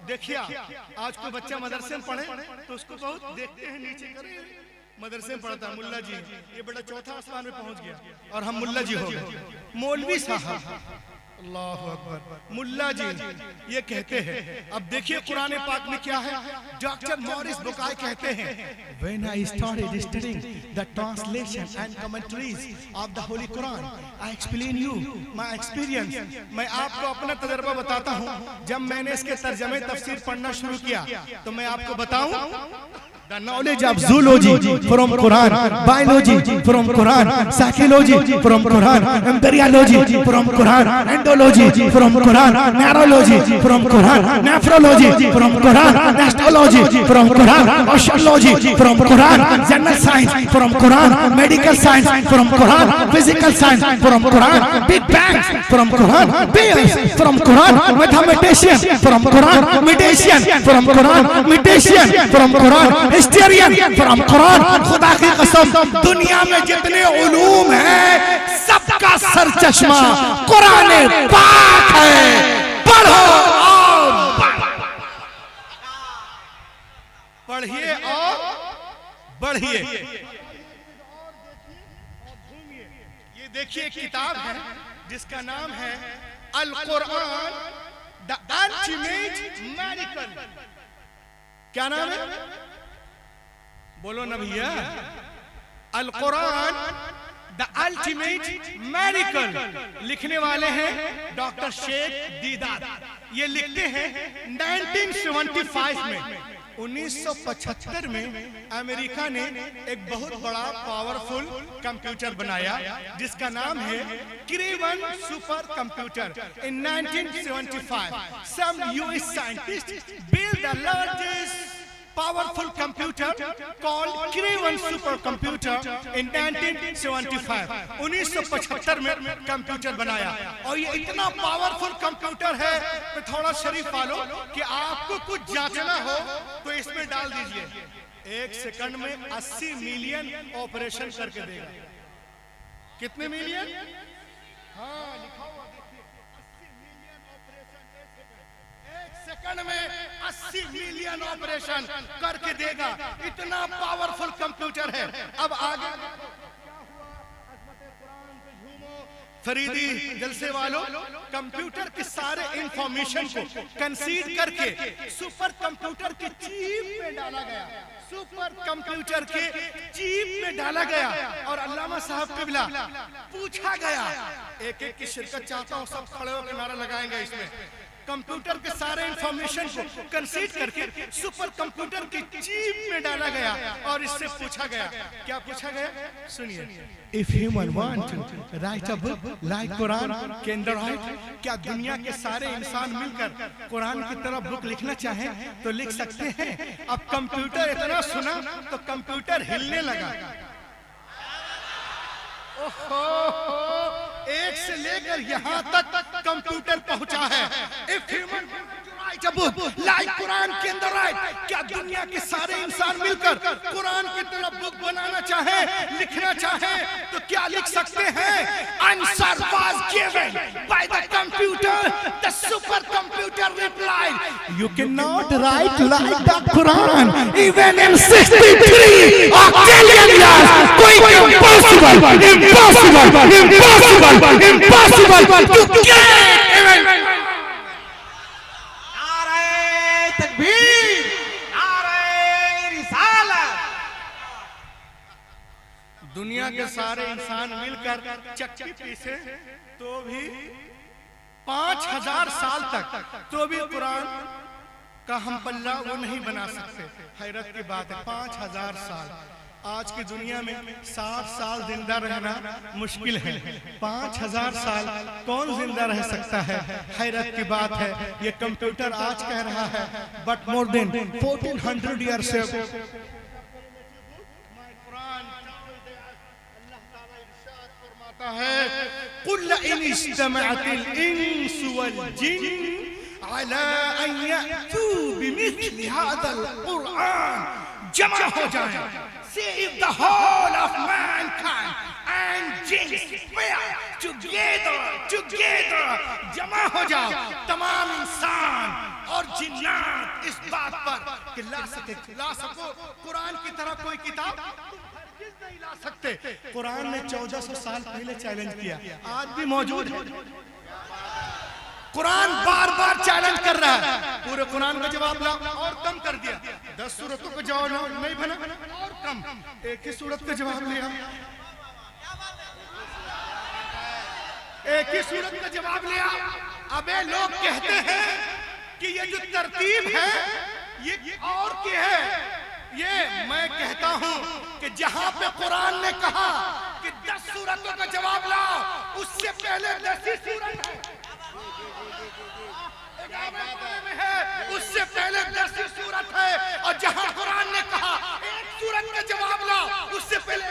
देखिए आज कोई बच्चा मदरसे में पढ़े तो उसको बहुत देखते हैं नीचे करे, मदरसे में पढ़ता मुल्ला जी, ये बड़ा चौथा आसमान में पहुंच गया और हम मुल्ला जी हो गए। मौलवी साहब, अल्लाह अकबर, मुल्ला जी ये कहते हैं। अब देखिए कुरान पाक में क्या है। डॉक्टर मॉरिस बुकाई कहते हैं, When I started studying the translation and commentaries of the Holy Quran, I explain you my experience. मैं आपको अपना तजर्बा बताता हूँ। जब मैंने इसके तर्जमे तफसीर पढ़ना शुरू किया तो मैं आपको बताऊं, the knowledge of zoology from Quran, biology from Quran, psychology from Quran, embryology from Quran, endology from Quran, neurology from Quran, nephrology from Quran, astrology from Quran, oceanology from Quran, general science from Quran, medical science from Quran, physical science from Quran, big bang from Quran, beings from Quran, mathematician from Quran, magician from Quran, magician from Quran, हिस्टेरियन from Quran. खुदा की कसम दुनिया में जितने उलूम हैं सबका sir चश्मा कुरान पाक है। पढ़ो और पढ़िए और बढ़िए। ये देखिए किताब है जिसका नाम है अल कुरान द अल्टीमेट मेडिकल। क्या नाम है? बोलो ना भैया। अल कुरान द अल्टीमेट मेडिकल। लिखने वाले हैं डॉक्टर शेख दीदार। ये लिखते हैं 1975 में। 1975 में अमेरिका ने एक बहुत बड़ा पावरफुल कंप्यूटर बनाया जिसका नाम है Kraven super computer. In 1975 some US scientists built the largest powerful computer called Craven supercomputer in 1975। 1975 में कंप्यूटर बनाया और ये इतना पावरफुल कंप्यूटर है तो थोड़ा शरीफ वालों कि आपको कुछ जांचना हो तो इसमें डाल दीजिए, 1 सेकंड में 80 मिलियन ऑपरेशन करके देगा। कितने मिलियन? हाँ लिखा हुआ देखिए, 80 मिलियन ऑपरेशन 1 सेकंड में 80 मिलियन ऑपरेशन करके देगा। इतना पावरफुल कंप्यूटर है। अब आगे फरीदी जलसे वालों, कंप्यूटर के सारे इंफॉर्मेशन को कंसीड करके सुपर कंप्यूटर के चिप में डाला गया। सुपर कंप्यूटर के चिप में डाला गया और अल्लामा साहब किबला पूछा गया। एक एक की शिरकत चाहता हूँ, सब खड़े होकर नारा लगाएंगे इसमें। कंप्यूटर के सारे इंफॉर्मेशन को कंसीड करके सुपर कंप्यूटर के चिप में डाला गया और इससे पूछा गया। क्या पूछा गया? सुनिए। If human want to write a book like Quran, can they write? क्या दुनिया के सारे इंसान मिलकर कुरान की तरह बुक लिखना चाहें तो लिख सकते हैं? अब कंप्यूटर इतना सुना तो कंप्यूटर हिलने लगा। ओहो, एक से लेकर यहाँ तक कंप्यूटर पहुँचा है। If human write a book like Quran, can they write? क्या दुनिया के सारे इंसान मिलकर कुरान की तरह बुक बनाना चाहे, लिखना चाहे तो क्या लिख सकते हैं? Answer was given by the computer. The supercomputer replied, "You cannot write like the Quran, even in 63 octillion years." कोई impossible to get. दुनिया के सारे इंसान मिलकर चक्की पीसे तो भी 5000 साल तक तो भी कुरान का हम पल्ला वो नहीं बना सकते। हैरत की बात है, 5000 साल। आज की दुनिया में 60 साल जिंदा रहना मुश्किल है, 5000 साल कौन जिंदा रह सकता है? हैरत की बात है। ये कंप्यूटर आज कह रहा है बट मोर देन 1400 ईयर्स से कुल इन इज्तमअतिल इंस वल जिन अला अन यअतू बिमिस्लि हाज़ल कुरान, जमा हो जाए। See if the whole of mankind and jinns were together, जमा हो जाओ। तमाम इंसान और जिन्नात इस बात पर कि ला सको कुरान की तरह कोई किताब नहीं ला सकते। कुरान ने 1400 साल पहले चैलेंज किया, आज भी मौजूद है। कुरान बार बार चैलेंज कर रहा है, पूरे कुरान का जवाब लाओ और कम कर दिया। 10 सूरतों का जवाब लाओ, नहीं बना और कम, एक ही सूरत का जवाब लिया, एक ही सूरत का जवाब लिया। अबे लोग कहते हैं कि ये जो तरतीब है ये और क्या है? ये मैं कहता हूं कि जहां पे कुरान ने कहा कि 10 सूरतों का जवाब लाओ, उससे पहले 10 ही सूरत है, उससे पहले 10 ही सूरत है। और जहां कुरान ने कहा एक सूरत का जवाब लाओ, उससे पहले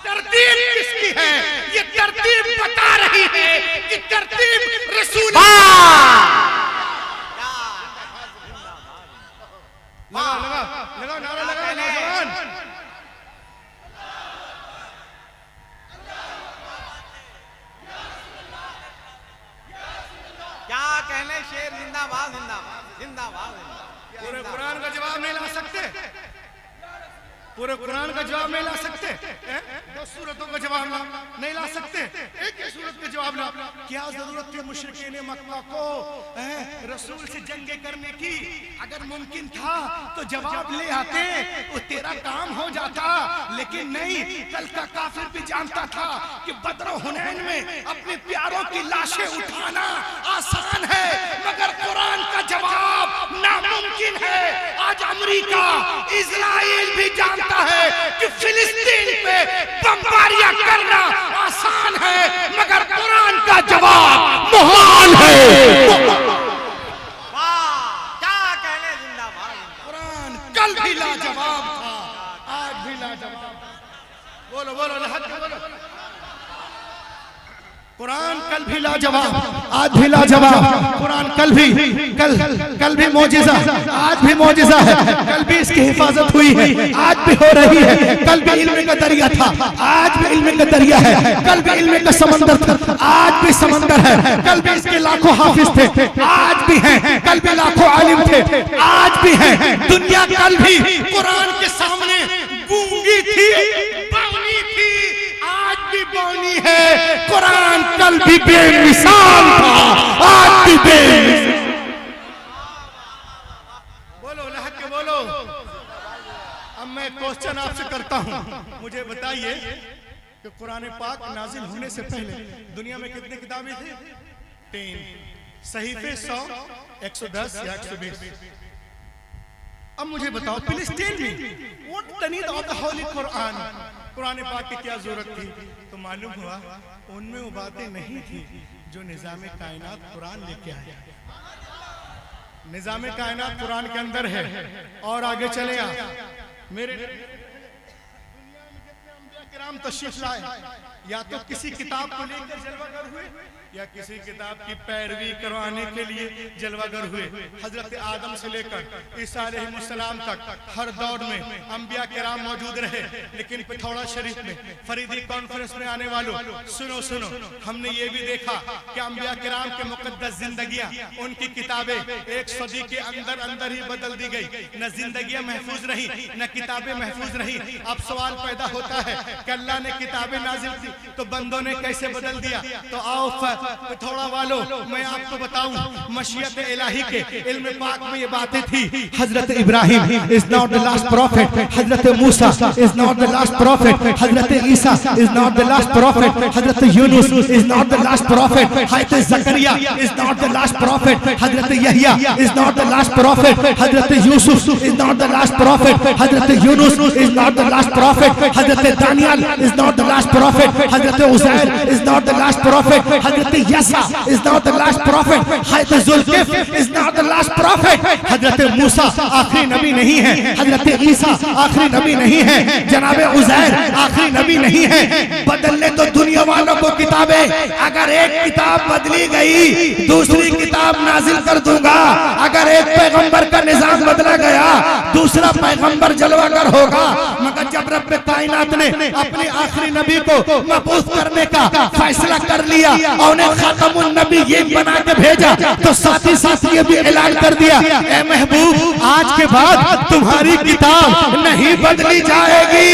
तरतीब किसकी है? ये तरतीब बता रही है कि तरतीब रसूल लगा नारा लगा नौजवान। क्या कहने शेर जिंदाबाद जिंदाबाद जिंदाबाद। पूरे कुरान का जवाब नहीं ला सकते, पूरे कुरान का जवाब नहीं ला सकते, 10 सूरतों का जवाब नहीं ला सकते, एक ही सूरत का जवाब ला। क्या जरूरत थी मुशरिकीन मक्का को रसूल से जंगे करने की? अगर मुमकिन था तो जवाब ले आते, वो तेरा काम हो जाता। लेकिन नहीं, कल का काफिर भी जानता था कि बद्र हुनैन में अपने प्यारों की लाशें उठाना आसान है, मगर कुरान का जवाब नामुमकिन है। आज अमेरिका इजराइल भी जानता है कि फिलिस्तीन पे बमबारियां करना आसान है, मगर कुरान का जवाब महान है। क्या कहने जिंदाबाद। कुरान कल भी लाजवाब था, आज भी लाजवाब। बोलो बोलो बोलो। कुरान कल भी लाजवाब, आज भी लाजवाब। कुरान कल भी मौजिज़ा, आज भी मौजिज़ा है। कल भी इसकी हिफाजत हुई है, आज भी हो रही है। कल भी इल्म का दरिया था, आज भी इल्म का दरिया है। कल भी इल्म का समंदर था, आज भी समंदर है। कल भी इसके लाखों हाफिज थे, आज भी हैं। कल भी लाखों आलिम थे, आज भी हैं। दुनिया कल भी कुरान के सामने गूंगी थी, बौनी थी, आज भी बौनी है। कुरान कल भी बेमिसाल था, आज भी बेमिसाल। बोलो लहक के बोलो। अब मैं क्वेश्चन आपसे करता हूं, मुझे बताइए कि कुरान पाक नाजिल होने से पहले दुनिया में कितनी किताबें थी? 3 सहीफे 100, 110 या 120। अब मुझे बताओ, फिलिस्तीन में what the need of the Holi Quran, Quran पाक की क्या जरूरत थी? तो मालूम हुआ उनमें वो बातें नहीं थी जो निज़ामे कायनात कुरान लेके आया। निज़ामे कायनात कुरान के अंदर है। और आगे चले आ, मेरे दुनिया में जितने अंबिया किराम तशरीफ लाए, या तो किसी किताब को लेकर जलवागर हुए या किसी किताब की पैरवी करवाने के लिए जलवागर हुए। हजरत आदम से लेकर ईसा अलैहिस्सलाम तक हर दौर में अंबिया किराम मौजूद रहे। लेकिन पिथौरा शरीफ में फरीदी कॉन्फ्रेंस में आने वालों, सुनो सुनो, हमने ये भी देखा कि अंबिया किराम के मुकद्दस जिंदगियां, उनकी किताबें 1 सदी के अंदर अंदर ही बदल दी गई। न जिंदगियां महफूज रही, न किताबें महफूज रही। अब सवाल पैदा होता है कि अल्लाह ने किताबें नाजिल की तो बंदों ने कैसे बदल दिया? तो आओ थोड़ा वालों, मैं आपको बताऊं, मशीयत इलाही के इल्म पाक में ये बातें थी। हजरत Ibrahim is not the last prophet, हजरत Musa is not the last prophet, हजरत Isa is not the last prophet, हजरत Yunus is not the last prophet, हजरत Zakariya is not the last prophet, हजरत Yahya is not the last prophet, हजरत Yusuf is not the last prophet, हजरत Yunus is not the last prophet, हजरत Daniyal is not the last prophet, हजरत Uzair is not the last prophet, हजरत Yasa is not the last prophet, हजरत Zulkifl is not the last prophet, हजरत Musa आखिरी नबी नहीं है, हजरत ईसा आखिरी नबी नहीं है, जनाब उज़ैर आखिरी नबी नहीं है। बदलने तो दुनिया वालों को किताबें, अगर एक किताब बदली गई दूसरी किताब नाजिल कर दूंगा। अगर एक पैगंबर का निजाम बदला गया दूसरा पैगंबर जलवागर होगा, मगर जब रब कायनात ने अपने आखिरी नबी को मबूस करने का फैसला कर लिया और उन्हें खातमुन नबी ये बना के भेजा, तो साथ ही साथ ये भी ऐलान कर दिया, ए महबूब आज के बाद तुम्हारी किताब नहीं बदली जाएगी।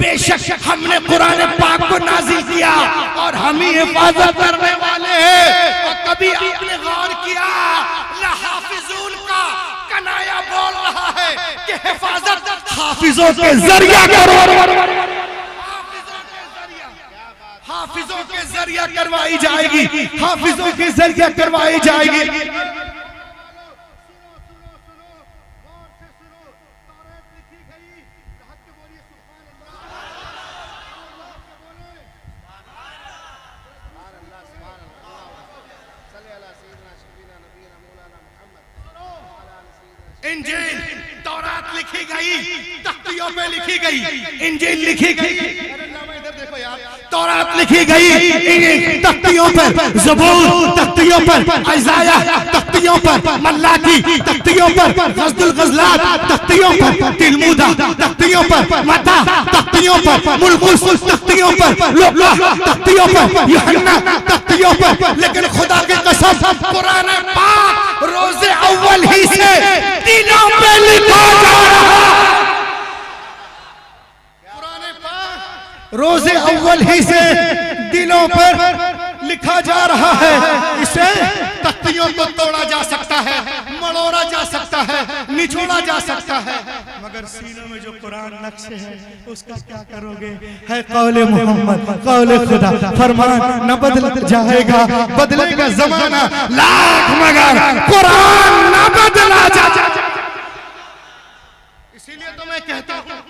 बेशक हमने कुरान पाक को नाजिल किया और हम ही हिफाजत करने वाले हैं। और कभी आपने गौर किया लहाफिजून का कनाया बोल रहा है कि हिफाजत हाफिजों के जरिया करो, हाफिजों के जरिया करवाई जाएगी, हाफिजों के जरिया करवाई जाएगी। इंजील तौरात लिखी गई, तख्तियों पे लिखी गई, इंजील लिखी गई, तौरात लिखी गई तख्तियों पर, ज़बूर तख्तियों पर, इज़ाया तख्तियों पर, मल्लाकी तख्तियों पर, ग़ज़्दुल ग़ज़लात तख्तियों पर, तिलमुदा तख्तियों पर, मता तख्तियों पर, मुल्कुस तख्तियों पर, लुक़ा तख्तियों पर, यूहन्ना तख्तियों पर। लेकिन खुदा की कसम कुरान पाक रोज़े अव्वल ही से दिलों पे लिखा जा रहा है। रोज़े अव्वल ही से दिलों पर लिखा जा रहा है। इसे तख्तियों को तोड़ा जा सकता है, मड़ोड़ा जा सकता है, निचोड़ा जा सकता है, मगर सीनों में जो कुरान नक्शे है उसका क्या करोगे? है कौले मोहम्मद, कौले खुदा, फरमान न बदल जाएगा, बदलेगा जमाना लाख मगर कुरान न बदला जाएगा। इसीलिए तो मैं कहता हूँ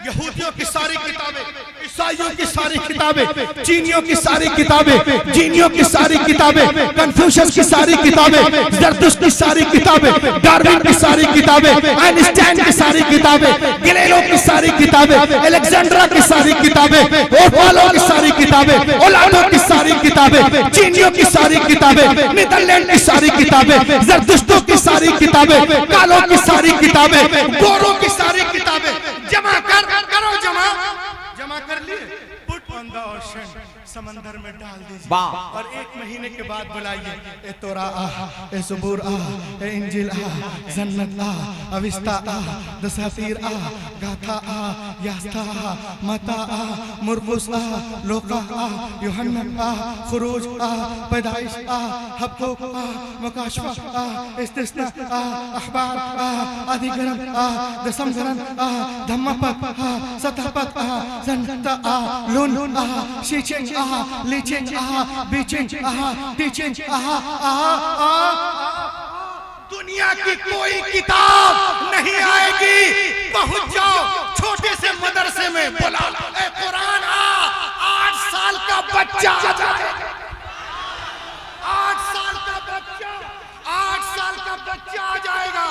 यहूदियों की सारी किताबें, ईसाइयों की सारी किताबें, चीनियों की सारी किताबें, जीनियों की सारी किताबें, कन्फ्यूशियस की सारी किताबें, ज़रतुश्त की सारी किताबें, डार्विन की सारी किताबें, आइंस्टाइन की सारी किताबें, गैलीलियो की सारी किताबें, अलेक्जेंड्रा की सारी किताबें, ओरपालो की सारी किताबें, ओलादो की सारी किताबें, चीनियों की सारी किताबें, नीदरलैंड की सारी किताबें, ज़रतुश्तों की सारी किताबें, कालों की सारी किताबें, गोरों की सारी किताबें जमा करो, जमा कर लिए, पुट ऑन द ओशन, समंदर में डाल दीजिए और 1 महीने के बाद बुलाइए, ए तोरा आ, ए ज़बूर आ, ए इंजील आ, जन्नत आ, अविस्ता आ, दसातीर आ, गाथा आ, यास्ता आ, मता आ, मुरकुस आ, लोका आ, यूहन्ना आ, खुरूज आ, पैदाइश आ, हब्कुक आ, मुकाशफा आ, इस्तिस्ना आ, अखबार आ, अधिकरण आ, दशमगरण आ, धम्मपत आ, सतहपत आ, जन्नत आ, लून आ, शीचिंग आ, लीचिंग आ, बीचिंग आ, टीचिंग आ। दुनिया की कोई किताब नहीं आएगी। पहुंच जाओ छोटे से मदरसे में, बोला ए कुरान आ, 8 साल का बच्चा आ जाए, 8 साल का बच्चा, 8 साल का बच्चा आ जाएगा।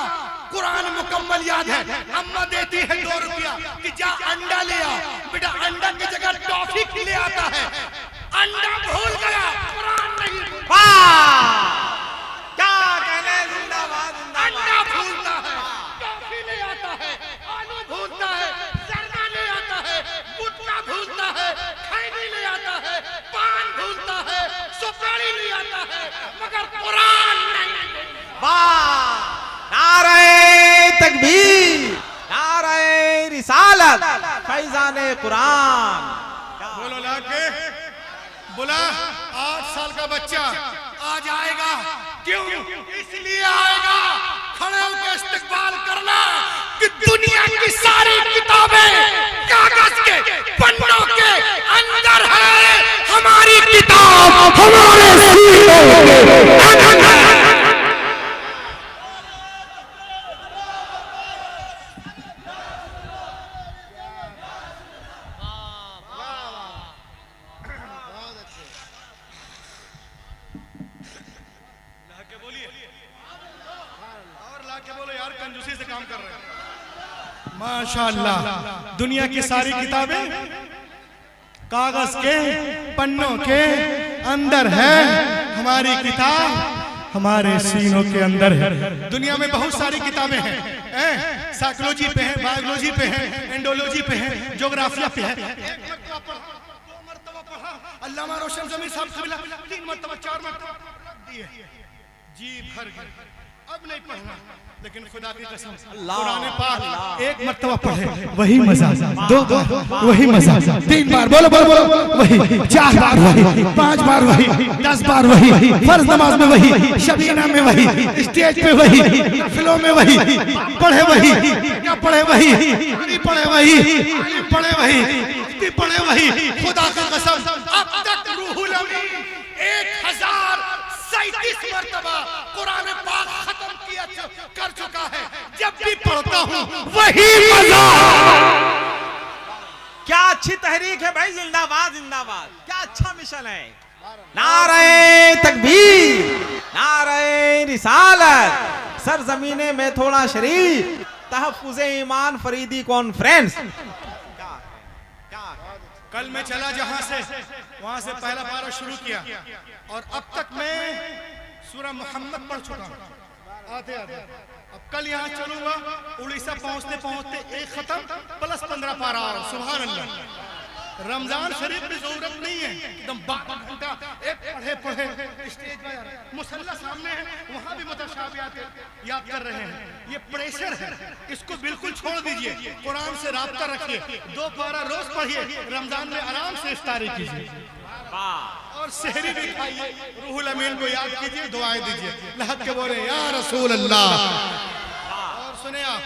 कुरान मुकम्मल याद है, अम्मा देती है 2 रुपया कि जा अंडा ले आ, बेटा अंडा की जगह टॉफी ले आता है, अंडा भूल गया, कुरान नहीं। क्या कहने, जिंदाबाद, अंडा भूलता है, टॉफी ले आता है, आलू भूलता है, जर्दा ले आता है, गुटखा भूलता है, खैनी ले आता है, पान भूलता है, सुपारी ले आता है, मगर कुरान नहीं। वाह, नारे तकबीर, नारे रिसालत, फैज़ाने कुरान। बोलो लाके, बोला 8 साल का बच्चा आ जाएगा। क्यों? इसलिए आएगा, खड़े होकर इस्तकबाल करना कि दुनिया की सारी किताबें कागज के पन्नों के अंदर है, हमारी किताब हमारे सीनों के अंदर। यार कंजूसी से काम कर रहे हैं। माशाअल्लाह, दुनिया की सारी किताबें कागज के पन्नों के अंदर है, हमारी किताब हमारे सीनों के अंदर है। दुनिया में बहुत सारी किताबें हैं, साइकोलॉजी पे है, बायोलॉजी पे है, एंडोलॉजी पे है, ज्योग्राफिया पे है। एक मरतबा पढ़ा, 2 मरतबा पढ़ा, अल्लामा रोशन जमीर साहब से मिला, 3 मरतबा 4 मरतबा रख दिए, जी भर गए। अब नहीं पढ़ना, लेकिन खुदा की कसम कुरान पाक एक मरतबा पढ़े वही मजा, 2 बार वही मजा, 3 बार बोलो बोलो बोलो वही, 4 बार वही, 5 बार वही, 10 बार वही, फर्ज नमाज में वही, शबीना में वही, स्टेज पे वही, फिल्मों में वही, पढ़े वही, क्या पढ़े वही, पढ़े वही, पढ़े वही, पढ़े वही। खुदा की कसम अब तक रूहुल अमीन 1037 मरतबा कुरान पाक खत्म किया कर चुका है। जब भी पढ़ता हूँ वही मजा। क्या अच्छी तहरीक है भाई, जिंदाबाद जिंदाबाद, क्या अच्छा मिशन है। नारे तकबीर, नारे रिसालत, सरजमीने में थोड़ा शरीफ, तहफ्फुज़े ईमान फरीदी कॉन्फ्रेंस। कल मैं चला जहां से, वहां से पहला पारा शुरू किया और अब तक मैं सूरह मोहम्मद पढ़ चुका हूं आते आते। अब कल यहाँ चलूंगा, उड़ीसा पहुंचते पहुंचते 1 खत्म प्लस 15 पारा और सुभान अल्लाह। रमजान शरीफ की जरूरत नहीं है, एकदम 12 घंटा एक पढ़े पढ़े स्टेज पर मुसल्ला सामने है, वहां भी मुतशाबिहात याद कर रहे हैं। ये प्रेशर है, इसको बिल्कुल छोड़ दीजिए, कुरान से राब्ता रखिए, 2 पारा रोज पढ़िए, रमजान में आराम से इफ्तारी कीजिए और सहरी भी खाइए, रूहुल अमीन को याद कीजिए, दुआएं दीजिए, लहक के बोले या रसूल अल्लाह। और सुने आप,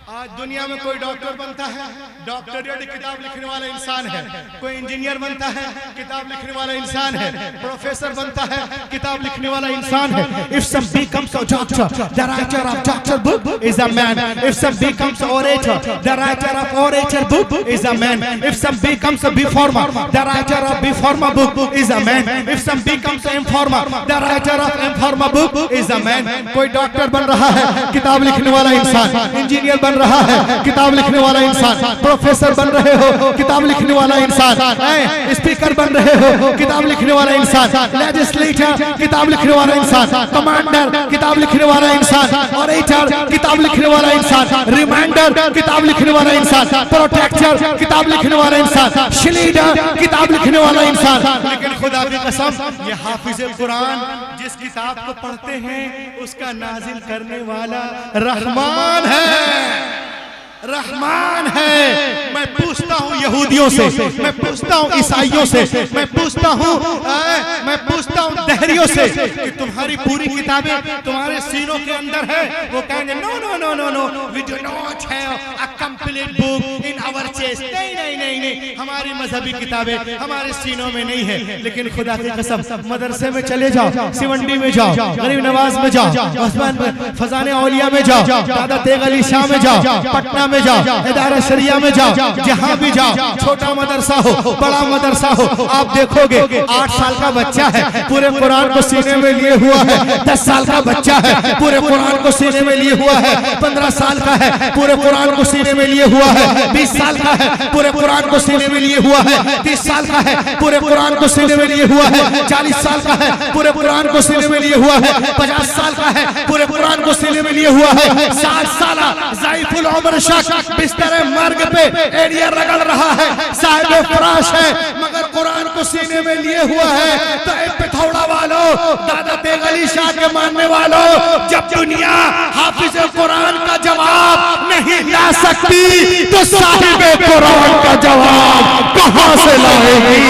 आज दुनिया में कोई डॉक्टर बनता है, डॉक्टरेट किताब लिखने वाला इंसान है, कोई इंजीनियर बनता है, किताब लिखने वाला इंसान है, प्रोफेसर बनता है, किताब लिखने वाला इंसान है। If some becomes a doctor, the writer of doctor book is a man. If some becomes an orator, the writer of orator book is a man. If some becomes a B-Pharma, the writer of B-Pharma book is a man. If some becomes an M-Pharma, the writer of M-Pharma book is a man. कोई doctor बन रहा है, किताब लिखने वाला इंसान, engineer बन रहा है, किताब लिखने वाला इंसान, प्रोफेसर बन रहे हो, किताब लिखने वाला इंसान, स्पीकर बन रहे हो, किताब लिखने वाला इंसान, लेजिस्लेटर किताब लिखने वाला इंसान, कमांडर किताब लिखने वाला इंसान, ऑरेटर किताब लिखने वाला इंसान, रिमाइंडर किताब लिखने वाला इंसान, प्रोटेक्टर किताब लिखने वाला इंसान, शील्डर किताब लिखने वाला इंसान। लेकिन खुदा की कसम ये हाफिज कुरान जिस किताब को पढ़ते हैं उसका नाजिल करने वाला रहमान है, रहमान है। मैं पूछता हूँ यहूदियों से, मैं पूछता हूँ ईसाइयों से, मैं पूछता हूँ दहरियों से कि तुम्हारी पूरी किताबें तुम्हारे सीनों के अंदर है। वो कहेंगे no no no no no, we do not have a complete book in our chest. नहीं नहीं नहीं नहीं, हमारी मजहबी किताबें हमारे सीनों में नहीं है। लेकिन खुदा की कसम मदरसे में चले जाओ, सिवंडी में जाओ, गरीब नवाज में जाओ, फजाने औलिया में जाओ, दादा तेग अली शाह में जाओ, पटना में जाओ, इदारा शरिया में जाओ, जहां भी जाओ, छोटा मदरसा हो बड़ा मदरसा हो, आप देखोगे 8 साल का बच्चा है पूरे कुरान को सीने में लिए हुआ है, 10 साल का बच्चा है पूरे कुरान को सीने में लिए हुआ है, 15 साल का है पूरे कुरान को सीने में लिए हुआ है, 20 साल का है पूरे कुरान को सीने में लिए हुआ है, 30 साल का है पूरे कुरान को सीने में लिए हुआ है, 40 साल का है पूरे कुरान को सीने में लिए हुआ है, 50 साल का है पूरे कुरान को सीने में लिए हुआ है, 60 साल ज़ाइफुल उम्र शख्स बिस्तर मर्ग पे एड़िया रगड़ रहा है, साहिब फराश है मगर कुरान को सीने में लिए हुआ है। तो पिथौड़ा वालों, दादा तेग अली शाह के मानने वालों, जब दुनिया हाफिज कुरान का जवाब नहीं ला सकती तो साहिब कुरान का जवाब कहां से लाएगी?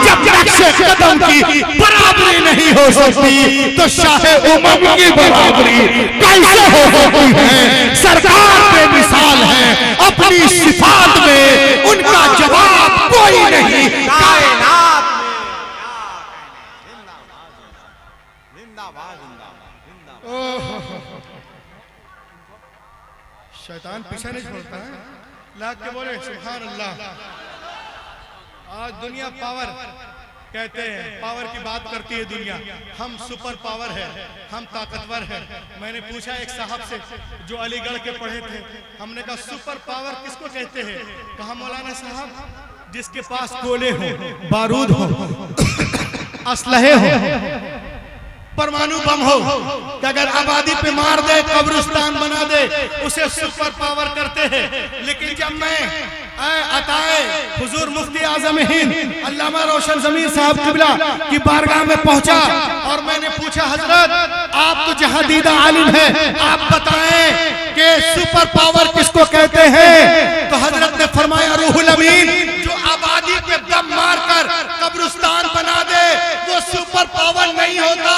जब नक्शे कदम की बराबरी नहीं हो सकती तो शाह उम्म की बराबरी कैसे हो सकती है? सरकार बेमिसाल है, अपनी सिफात में उनका जवाब कोई नहीं। कायनात में जिंदाबाद जिंदाबाद जिंदाबाद। शैतान पीछे नहीं छोड़ता है, लाख के बोले सुभान अल्लाह। आज दुनिया पावर कहते हैं पावर की बात करती है दुनिया, हम सुपर पावर है, हम ताकतवर है। मैंने पूछा एक साहब से जो अलीगढ़ के पढ़े थे, हमने कहा सुपर पावर किसको कहते हैं? कहा मौलाना साहब जिसके पास गोले हो, बारूद हो, असलहे हो, परमाणु बम हो, कि अगर आबादी पे मार दे, कब्रिस्तान बना दे, उसे सुपर पावर करते हैं। लेकिन जब मैं अताए हुजूर मुफ्ती आजम हिंद अल्लामा रोशन ज़मीर साहब किबला की बारगाह में पहुंचा और मैंने पूछा हजरत आप तो जहादीदा आलिम हैं, आप बताएं कि सुपर पावर किसको कहते हैं? तो हजरत ने फरमाया रूहुल अमीन, जो आबादी पे दम मारकर कब्रिस्तान बना दे वो सुपर पावर नहीं होता।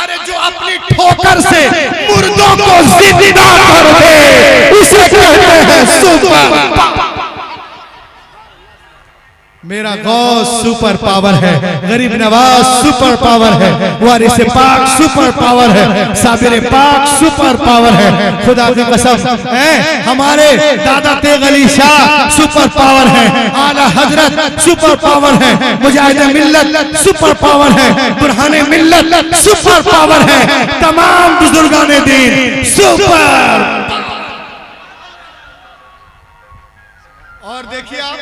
अरे जो अपनी ठोकर से मुर्दों को जिंदा कर दे उसे कहते हैं सुपर पावर। मेरा गौस सुपर पावर है, गरीब नवाज सुपर पावर है, वारिस पाक सुपर पावर है, साबिर पाक सुपर पावर है। खुदा की कसम है हमारे दादा तेग अली शाह सुपर पावर है, आला हजरत सुपर पावर है, मुजाहिद मिल्लत सुपर पावर है, बुरहाने मिल्लत सुपर पावर है, तमाम बुजुर्गाने दीन सुपर। और देखिए आप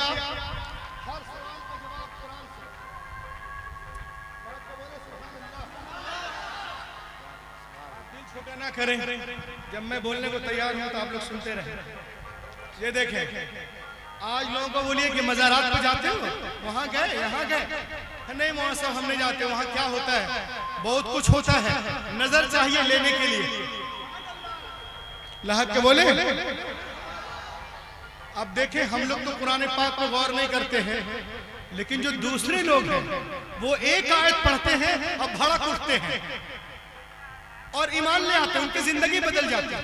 ना करें, जब मैं बोलने को तैयार हूं तो आप लोग सुनते रहे। ये देखें आज लोगों को बोलिए कि मज़ारात पे जाते हो, वहां गए यहाँ गए, नहीं वहां सब हम नहीं जाते। वहां क्या होता है? बहुत कुछ होता है, नजर चाहिए लेने के लिए। लहक के बोले। अब देखें हम लोग तो कुरान पाक पर गौर नहीं करते हैं, लेकिन जो दूसरे लोग हैं वो एक आयत पढ़ते हैं और भड़क उठते हैं और ईमान ले आते हैं, उनकी जिंदगी बदल जाती है।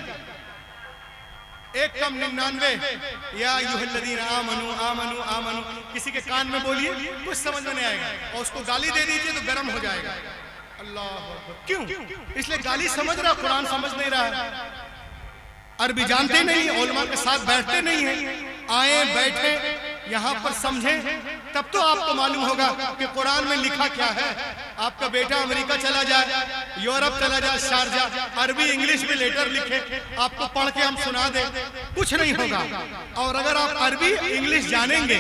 एक कम 99 या अय्युहल्लज़ीना आमनू आमनू आमनू किसी के कान में बोलिए, कुछ समझ में नहीं आएगा, और उसको गाली दे दीजिए तो गर्म हो जाएगा। अल्लाह क्यों? इसलिए गाली समझ रहा, कुरान समझ नहीं रहा है, अरबी जानते नहीं, उलमा के साथ बैठते नहीं है। आए बैठे यहाँ पर समझें, तब तो आपको मालूम होगा कि कुरान में लिखा क्या है। आपका बेटा अमेरिका चला जाए, यूरोप चला जाए, शारजा, अरबी इंग्लिश में लेटर लिखे, आपको पढ़ के हम सुना दें, कुछ नहीं होगा। और अगर आप अरबी इंग्लिश जानेंगे,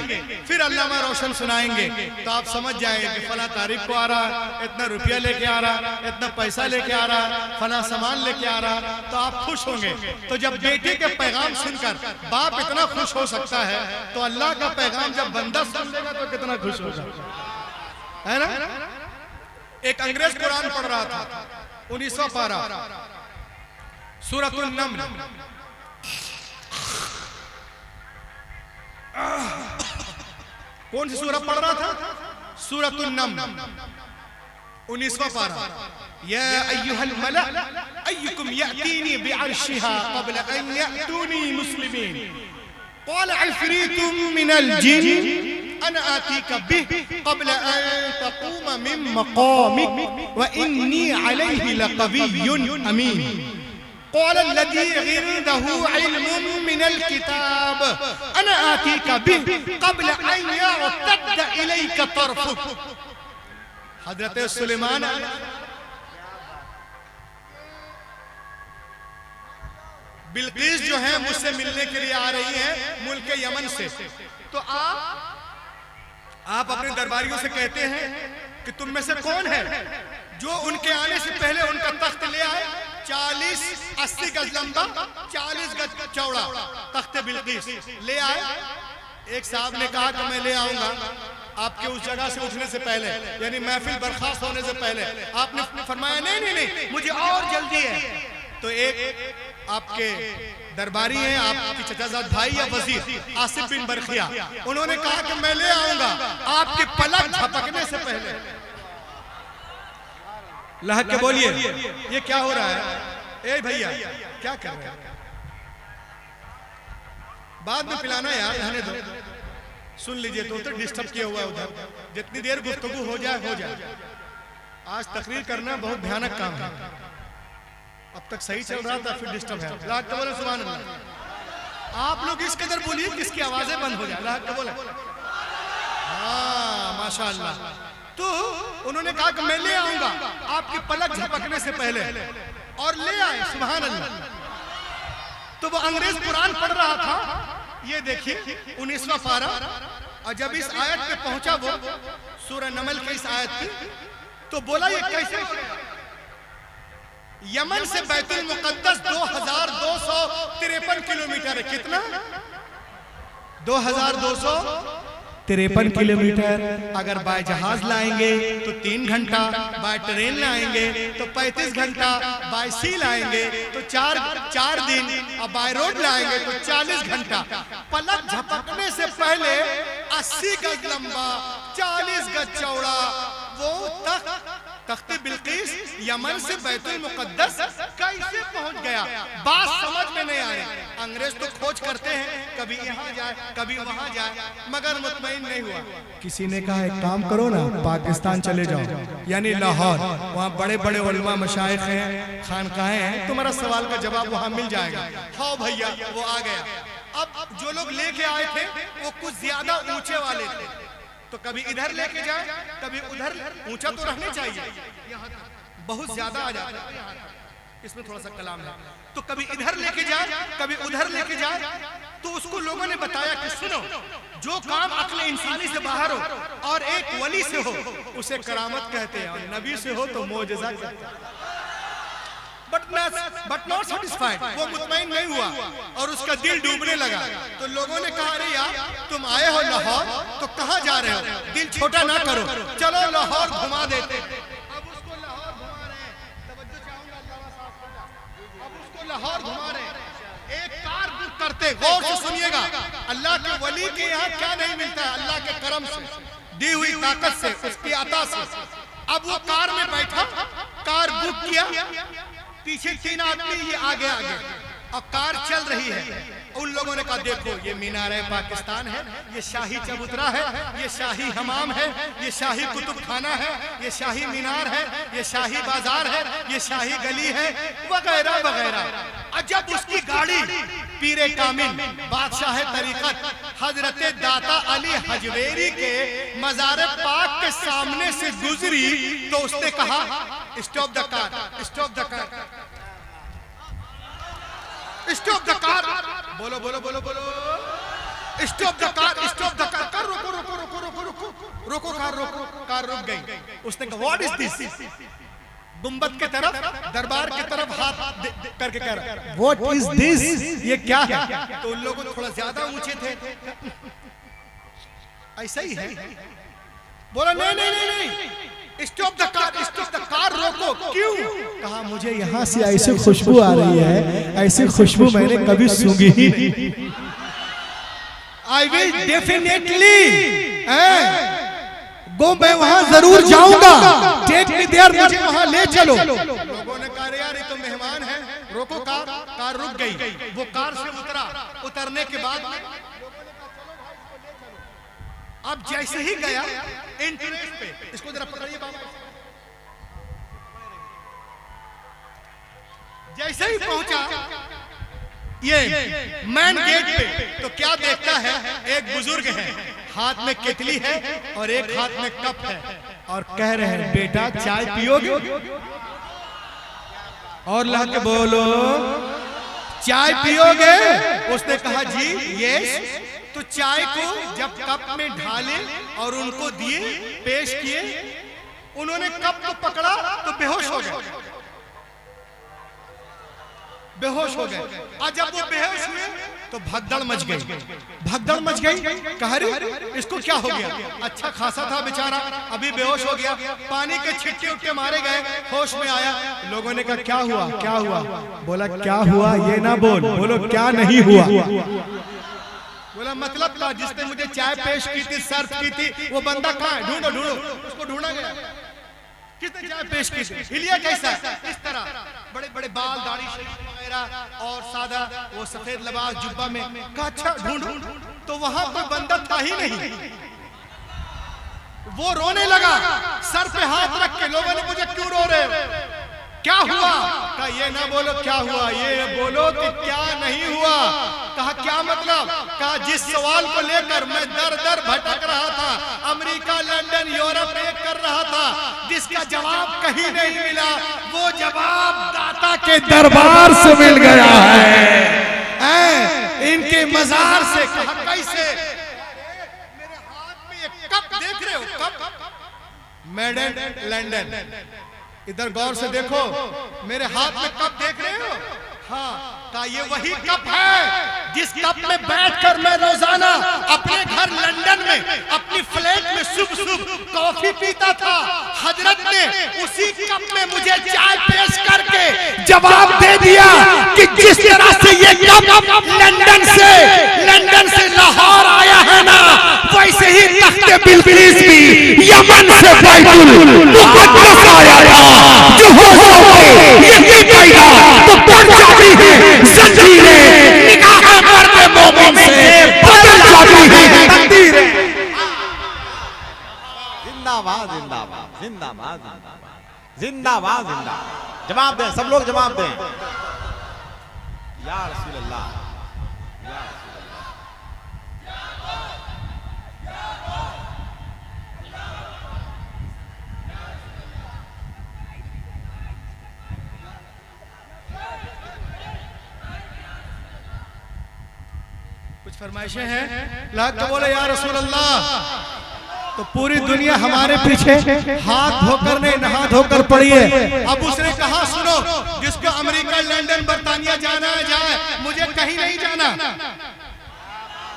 फिर अल्लामा रोशन सुनाएंगे, तो आप समझ जाएंगे कि फला तारीख को आ रहा, इतना रुपया लेके आ रहा, इतना पैसा लेके आ रहा, फला सामान लेके आ रहा, तो आप खुश होंगे। तो जब बेटे के पैगाम सुनकर बाप इतना खुश हो सकता है, तो अल्लाह का पैगाम जब बंदा सुनेगा तो कितना खुश होगा, है ना? एक अंग्रेज कुरान पढ़ रहा था, 1900 पारा, सूरतुन नम्ल। कौन सी सूरत पढ़ रहा था? सूरतुन नम्ल, 19वां पारा। या अय्युहल मला अय्युकुम यातीनी बिअर्शिहा क़ब्ल अन यातूनी मुस्लिमीन क़ाल इफ़रीतुम मिनल जिन अना आतीका बिहि क़ब्ल अन तक़ूम मिन मक़ामिक व इन्नी अलैहि लक़विय्युन अमीन क़ाल अल्लज़ी इंदहु इल्मुम मिनल किताब अना आतीका बिहि क़ब्ल अन यर्तद्द इलैका तर्फ़ुक। हज़रत सुलेमान बिल्किस जो है मुझसे मिलने के लिए आ रही है मुल्क यमन से, तो आप अपने दरबारियों से कहते हैं कि तुम में से कौन है जो उनके आने से पहले उनका तख्त ले आए, 40-80 गज लंबा, 40 गज चौड़ा तख्त बिल्किस ले आए। एक साहब ने कहा कि मैं ले आऊंगा आपके उस जगह से उठने से पहले, यानी महफिल बर्खास्त होने से पहले। आपने फरमाया नहीं नहीं नहीं, मुझे और जल्दी है। तो एक आपके दरबारी हैं, आपकी चचाजाद भाई या वजीर आसिफ बिन बरखिया, उन्होंने कहा कि मैं ले आऊंगा आपके पलक झपकने से पहले। लहक के बोलिए, ये क्या हो रहा है? ए भैया क्या कर रहे हैं? बाद में पिलाना यार, रहने दो, सुन लीजिए। तो डिस्टर्ब किया हुआ है उधर, जितनी देर गुफ्तगू हो जाए हो जाए। आज तकरीर करना बहुत भयानक काम है। अब तक सही चल रहा था, फिर डिस्टर्ब है। लाख का बोले सुभान अल्लाह। आप लोग इस कदर बोलिए किसकी आवाजें बंद हो जाए। लाख का बोले हाँ माशाअल्लाह। तो उन्होंने कहा कि मैं ले आऊंगा आपकी पलक झपकने से पहले, और ले आए। सुभान अल्लाह। तो वो अंग्रेज कुरान पढ़ रहा था, ये देखिए 19वां पारा, और जब इस आयत पे पहुंचा वो सूरह नमल के इस आयत पे, तो बोला ये कैसे? यमन से बैतुल मुकद्दस 2253 किलोमीटर है। कितना? 2253 किलोमीटर। अगर बाय जहाज लाएंगे तो 3 घंटा, बाय ट्रेन लाएंगे तो 35 घंटा, बाय सी लाएंगे तो 4 दिन, और बाय रोड लाएंगे तो 40 घंटा। पलक झपकने से पहले 80 गज लंबा, 40 गज चौड़ा वो तख्ते बिल्किस यमन से बैतुल मुकद्दस कैसे पहुंच गया? बात समझ में नहीं आ रही। अंग्रेज तो खोज करते हैं, कभी यहाँ जाए कभी वहां जाए, मगर मुतमईन नहीं हुआ। किसी ने कहा एक काम करो ना, पाकिस्तान चले जाओ, यानी लाहौर, वहाँ बड़े बड़े उलमा मशाइख हैं, खानकाहें हैं, तुम्हारा सवाल का जवाब वहाँ मिल जाएगा। हाँ भैया, वो आ गया। अब जो लोग लेके आए थे वो कुछ ज्यादा ऊंचे वाले थे, तो कभी इधर लेके जाए कभी उधर, ऊंचा तो रहने चाहिए, बहुत ज्यादा आ जाता है, इसमें थोड़ा सा कलाम है। तो कभी इधर लेके जाए कभी उधर लेके जाए। तो उसको लोगों ने बताया कि सुनो, जो काम अक्ल इंसानी से बाहर हो और एक वली से हो उसे करामत कहते हैं, और नबी से हो तो मोजज़ा कहते हैं। बट नॉट सेटिस्फाइड, वो मुतमईन नहीं हुआ और उसका दिल डूबने लगा। तो लोगों ने कहा अरे यार तुम आए हो लाहौर तो कहाँ जा रहे हो, दिल छोटा ना करो, चलो लाहौर घुमा देते। अब उसको लाहौर घुमा रहे हैं, तवज्जो चाहूंगा अल्लाह साहब, अब उसको लाहौर घुमा रहे हैं। एक कार बुक करते, गौर से सुनिएगा, अल्लाह के वली के यहाँ क्या नहीं मिलता है, अल्लाह के करम से, दी हुई ताकत से, उसकी अता से। अब वो कार में बैठा, कार बुक किया, पीछे 3 आदमी, ये आगे और कार चल रही है। उन लोगों ने कहा देखो ये मीनार पाकिस्तान है, ये शाही चबूतरा है, ये शाही हमाम है, ये शाही कुतुब खाना है, ये शाही मीनार है, ये शाही बाजार है, ये शाही गली है, वगैरह वगैरह। और जब उसकी गाड़ी पीरे कामिल बादशाह तरीकत हजरत दाता अली हजवेरी के मज़ार पाक के सामने से गुजरी, तो उसने कहा stop the car, stop the car, stop the car, बोलो बोलो बोलो बोलो, stop the car, stop the car, car रोको रोको रोको रोको रोको रोको, कार रोको, कार रुक गई। उसने कहा व्हाट इज दिस, गुंबद के तरफ, दरबार की तरफ हाथ करके कह रहा व्हाट इज दिस, ये क्या है? तो उन लोग थोड़ा ज्यादा ऊंचे थे, ऐसा ही है, बोला नहीं नहीं नहीं नहीं, stop the car, stop the car, रोको। क्यों? कहा मुझे यहाँ से ऐसी खुशबू आ रही है, ऐसी खुशबू मैंने कभी सूंघी ही नहीं। आई विल डेफिनेटली गो, मैं वहां जरूर जाऊंगा, टेक मी देयर, मुझे वहां ले चलो। लोगों ने कहा यार ये तो मेहमान है, रोको कार, कार रुक गई। वो कार से उतरा, उतरने के बाद अब जैसे ही गया एंट्रेंस पे, इसको जरा पकड़िए बाबा, जैसे ही पहुंचा ये मैन गेट पे, तो क्या देखता है, एक बुजुर्ग है, हाथ में केतली है और एक हाथ में कप है, और कह रहे हैं बेटा चाय पियोगे? और ला के बोलो चाय पियोगे? उसने कहा जी यस। तो चाय को जब कप में ढाले और उनको दिए, पेश किए, उन्होंने कप को पकड़ा तो बेहोश हो गए, बेहोश हो गए। और जब वो बेहोश हुए तो भगदड़ मच गई, भगदड़ मच गई। कहा रे इसको क्या हो गया? अच्छा खासा था बेचारा, अभी बेहोश हो गया, पानी के छिटके उठके मारे गए, होश में आया। लोगों ने कहा क्या हुआ, क्या हुआ? बोला क्या हुआ ये ना बोल, बोलो क्या नहीं हुआ। बोला मतलब था जिसने मुझे चाय पेश की थी, सर्व की थी, वो बंदा कहाँ है? ढूंढो ढूंढो। उसको ढूंढा गया, किसने चाय पेश की थी? हिलिया कैसा? इस तरह, बड़े बड़े बाल, दाढ़ी वगैरह, और सादा वो सफेद लिबास, जुब्बा में। कहा अच्छा ढूंढो, तो वहां कोई बंदा था ही नहीं। वो रोने लगा, सर पे हाथ रख के। लोगों ने मुझे क्यों रो रहे हो? क्या हुआ? कहा ये ना बोलो क्या हुआ, ये बोलो कि क्या नहीं हुआ। कहा क्या मतलब? कहा जिस सवाल को लेकर मैं दर दर भटक रहा था, अमेरिका, लंदन, यूरोप एक कर रहा था, जिसका जवाब कहीं नहीं मिला, वो जवाब दाता के दरबार से मिल गया है, इनके मजार से। कहा कैसे? मेरे हाथ में एक कप देख रहे हो, कप मेड इन लंदन। इधर गौर से देखो, मेरे हाथ में कप देख रहे हो? हाँ, का ये वही कप है जिस कप में बैठकर मैं रोजाना अपने घर लंदन में अपनी फ्लैट में सुबह कॉफी पीता था। हजरत ने उसी कप में मुझे चाय पेश करके जवाब दे दिया कि जिस तरह से ये कप लंदन से लाहौर आया है ना, वैसे ही तख्ते बिलकिस भी यमन से बैतुल मुक़द्दस आया था। जो हो ये कहेगा तो पड़ जाती है जंजीरें, निगाहें मर्द मोमिन से बदल जाती है तकदीरें। जिंदाबाद जिंदाबाद जिंदाबाद जिंदाबाद जिंदाबाद जिंदाबाद। जवाब दें, सब लोग जवाब दें। या रसूल अल्लाह, या रसूल अल्लाह। कुछ फरमाइशें हैं, लाख तो बोले या रसूल अल्लाह। तो पूरी दुनिया हमारे पीछे हाथ धोकर नहीं, नहा धोकर पड़ी है। अब उसने कहा सुनो, जिसको अमेरिका, लंदन, बर्तानिया जाना है जाए, मुझे कहीं नहीं जाना।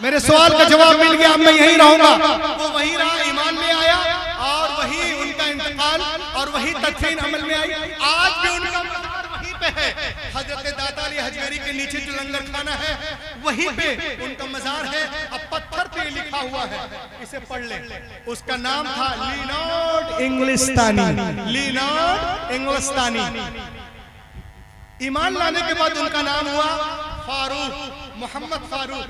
मेरे सवाल का जवाब मिल गया, अब मैं यहीं रहूंगा। वो वहीं रहा, ईमान में आया और वहीं उनका इंतकाल और वहीं तदफीन अमल में आई। आज भी उनका मज़ार वहीं पे है। हजरत दाता अली हजवेरी के नीचे जो लंगर खाना है वहीं पे उनका मज़ार है। अब पत्थर पे लिखा हुआ है, इसे पढ़ ले। उसका नाम था लियोनार्ड इंग्लिस्तानी। लियोनार्ड इंग्लिस्तानी। ईमान लाने के बाद उनका नाम हुआ फारूक, मोहम्मद फारूक,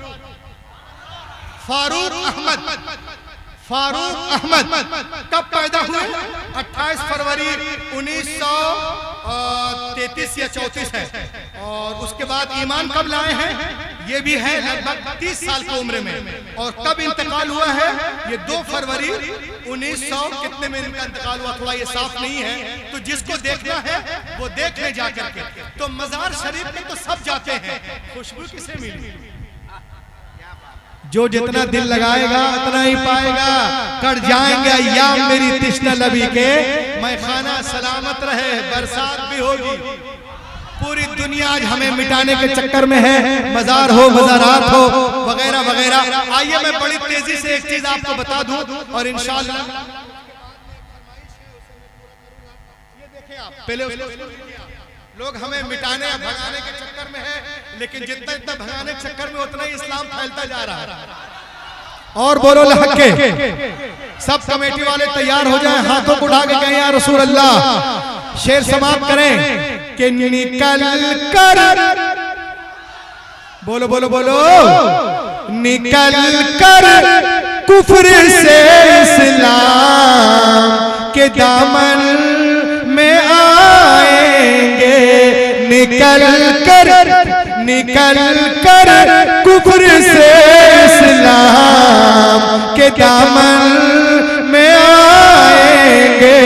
फारूक अहमद, फारूक अहमद। कब पैदा हुए? 28 फरवरी 1933 या 34 है। और उसके बाद ईमान कब लाए हैं? ये भी है लगभग 30 साल की उम्र में। और कब इंतकाल हुआ है? ये 2 फरवरी 1900 कितने में इनका इंतकाल हुआ, थोड़ा ये साफ नहीं है। तो जिसको देखना है वो देख ले जाकर के। तो मजार शरीफ में तो सब जाते हैं, खुशबू किसे मिली? जो जितना दिल लगाएगा उतना ही पाएगा। कट जाएंगे अय्याम मेरी तिश्ना लबी के, मैं खाना सलामत रहे, बरसात भी होगी। पूरी दुनिया आज हमें मिटाने के चक्कर में है, मजार हो, मजारात हो, वगैरह वगैरह। आइए मैं बड़ी तेजी से एक चीज आपको बता दूं और इंशाअल्लाह ये देखें आप, पहले लोग हमें मिटाने या भगाने के चक्कर में है, लेकिन जितना जितना भगाने के चक्कर में उतना ही इस्लाम फैलता जा रहा है। और बोलो लहके। सब कमेटी वाले तैयार हो जाएं, हाथों को उठा के कहें या रसूल अल्लाह। शेर समाप्त करें कि निकल कर, बोलो बोलो बोलो, निकल कर कुफ्र से इस्लाम के दामन में आएंगे। निकल कर कुफ्र से इस्लाम के दामन में आएंगे।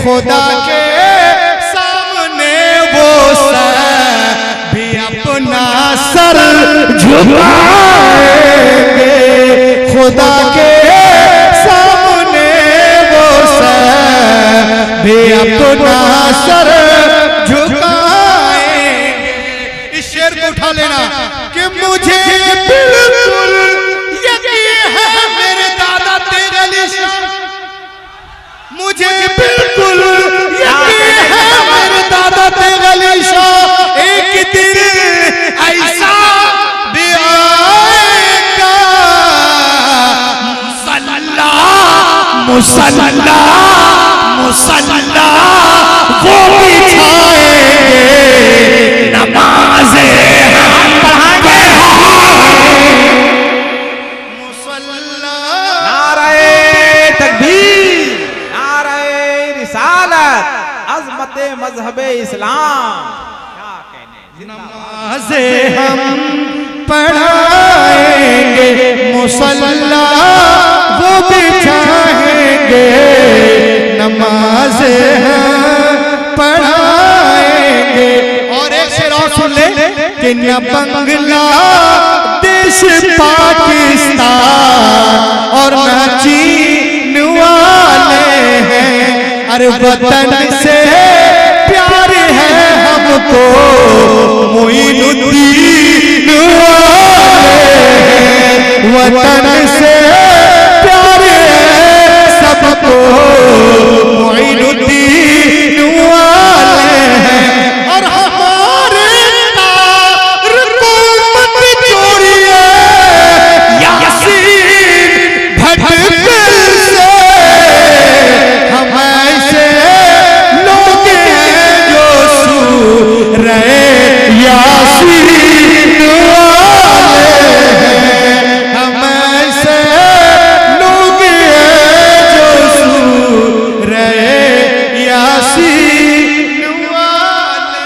खुदा के सामने वो सर भी अपना सर झुकाएंगे। खुदा के सामने वो सर भी अपना सर झुकाएंगे। इस शेर को उठा लेना कि मुझे बिल्कुल यकीन है मेरे दादा तेरे निशान, मुझे बिल्कुल यकीन है मेरे दादा तेरे निशान। एक दिन ऐसा भी आएगा, मुसल्ला मुसल्ला मुसल्ला वो बिछाएंगे, नमाज़ें पढ़ाएंगे। मुसल्ला। नारे तकबीर, नारे रिसालत, अज़मत दावत मजहब इस्लाम। क्या कहने, नमाज़े हम पढ़ाएंगे, मुसल्ला वो बिछाएंगे, नमाज़े हम पढ़ाएंगे। और एक शेर और सुन ले कि न बांग्लादेश पाकिस्तान और न चीन वाले हैं, अरे वतन से प्यार है हमको मोइनुद्दीन वाले हैं, वतन से प्यार है सबको मोइनुद्दीन वाले हैं। और हमारे तार को मत छोड़िए यासीन भटकल से, हम ऐसे लोग हैं जो सू रहे यासीन वाले हैं, हम ऐसे लोग हैं जो सू रहे यासीन वाले